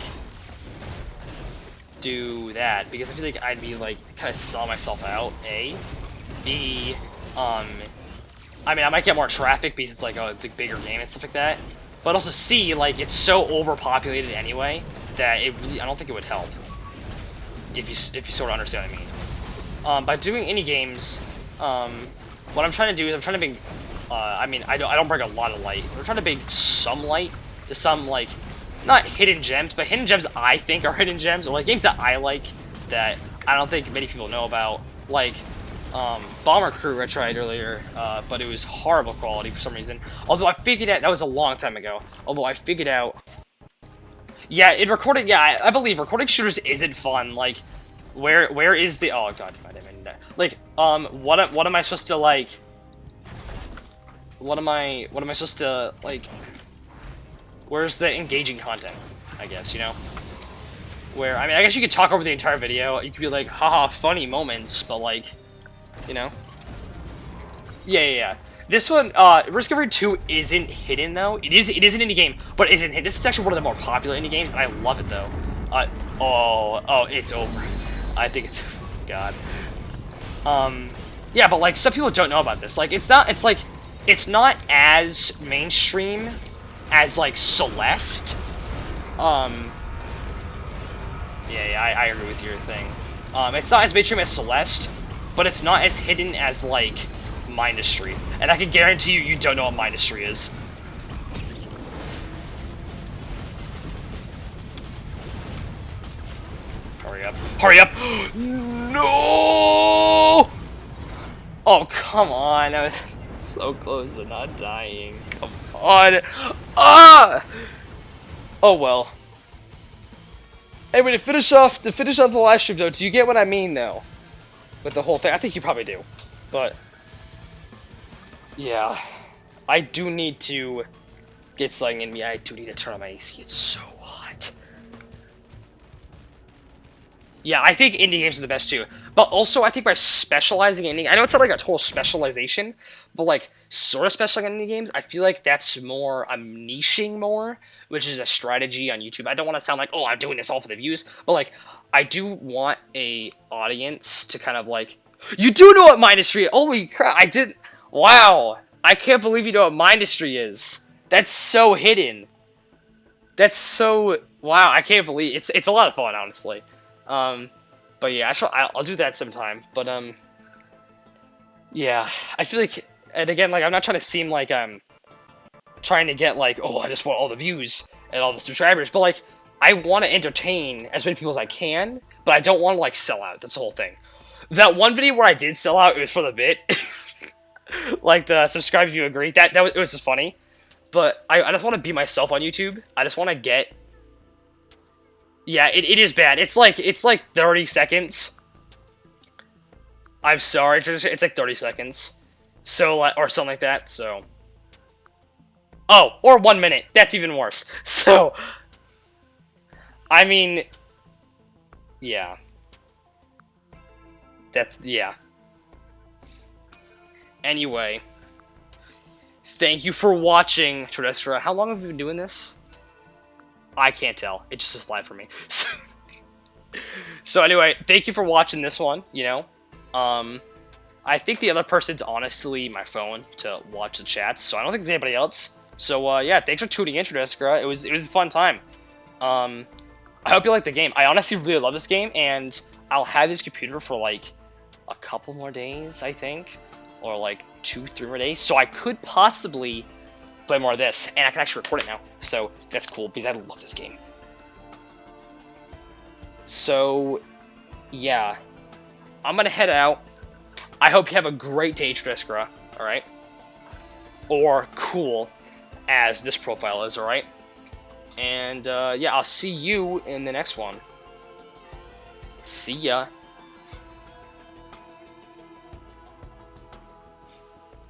Speaker 1: do that because I feel like I'd be like kind of sell myself out. A, B, I mean, I might get more traffic because it's like a bigger game and stuff like that. But also C, like, it's so overpopulated anyway that it really, I don't think it would help. If you sort of understand what I mean. By doing indie games, what I'm trying to do is I'm trying to bring, I mean, I don't bring a lot of light. I'm trying to bring some light to some, like, not hidden gems, but hidden gems I think are hidden gems, or like games that I like that I don't think many people know about. Like, Bomber Crew I tried earlier, but it was horrible quality for some reason. Although I figured out, that was a long time ago, although I figured out, yeah, it recorded, yeah, I believe recording shooters isn't fun. Like, where is the, oh god, I mean, like, what am I supposed to, like, what am I supposed to, like, where's the engaging content, I guess, you know? Where, I mean, I guess you could talk over the entire video, you could be like, haha, funny moments, but like, you know? Yeah. This one, Risk of Raid 2 isn't hidden, though. It is an indie game, but it isn't hidden. This is actually one of the more popular indie games, and I love it, though. Oh, it's over. I think it's, god. Yeah, but, like, some people don't know about this. Like, it's not as mainstream as, like, Celeste. Yeah, I agree with your thing. It's not as mainstream as Celeste, but it's not as hidden as, like, Mindustry. And I can guarantee you don't know what Mindustry is. Hurry up. Hurry up! No! Oh, come on. I was so close to not dying. Come on. Ah! Oh, well. Anyway, to finish off the live stream, though, do you get what I mean, though? With the whole thing? I think you probably do. But, yeah. I do need to get something in me. I do need to turn on my AC. It's so hot. Yeah, I think indie games are the best, too. But also, I think by specializing in indie... I know it's not like a total specialization, but, like, sort of specializing in indie games, I feel like that's more... I'm niching more, which is a strategy on YouTube. I don't want to sound like, oh, I'm doing this all for the views, but, like, I do want a audience to kind of, like... You do know what Mindustry is! Holy crap, I did... Wow! I can't believe you know what Mindustry is! That's so hidden! That's so... Wow, I can't believe... It's a lot of fun, honestly. But yeah, I'll do that sometime. But, yeah, I feel like... And again, like, I'm not trying to seem like I'm trying to get, like, oh, I just want all the views and all the subscribers, but, like, I want to entertain as many people as I can, but I don't want to, like, sell out. That's the whole thing. That one video where I did sell out, it was for the bit. Like, the subscribe if you agree. It was just funny. But I just want to be myself on YouTube. I just want to get... Yeah, it is bad. It's like 30 seconds. I'm sorry, it's like 30 seconds. So, or something like that, so... Oh, or 1 minute. That's even worse. So, I mean... Yeah. Yeah. Anyway. Thank you for watching, Tredestra. How long have we been doing this? I can't tell. It just says live for me. So anyway, thank you for watching this one, you know. I think the other person's honestly my phone to watch the chats, so I don't think there's anybody else. So yeah, thanks for tuning in, Tredestra. It was a fun time. I hope you liked the game. I honestly really love this game, and I'll have this computer for like a couple more days, I think, or like 2-3 more days. So I could possibly play more of this, and I can actually record it now. So that's cool because I love this game. So yeah, I'm gonna head out. I hope you have a great day, Tredestra. All right, or cool, as this profile is. All right. And, yeah, I'll see you in the next one. See ya.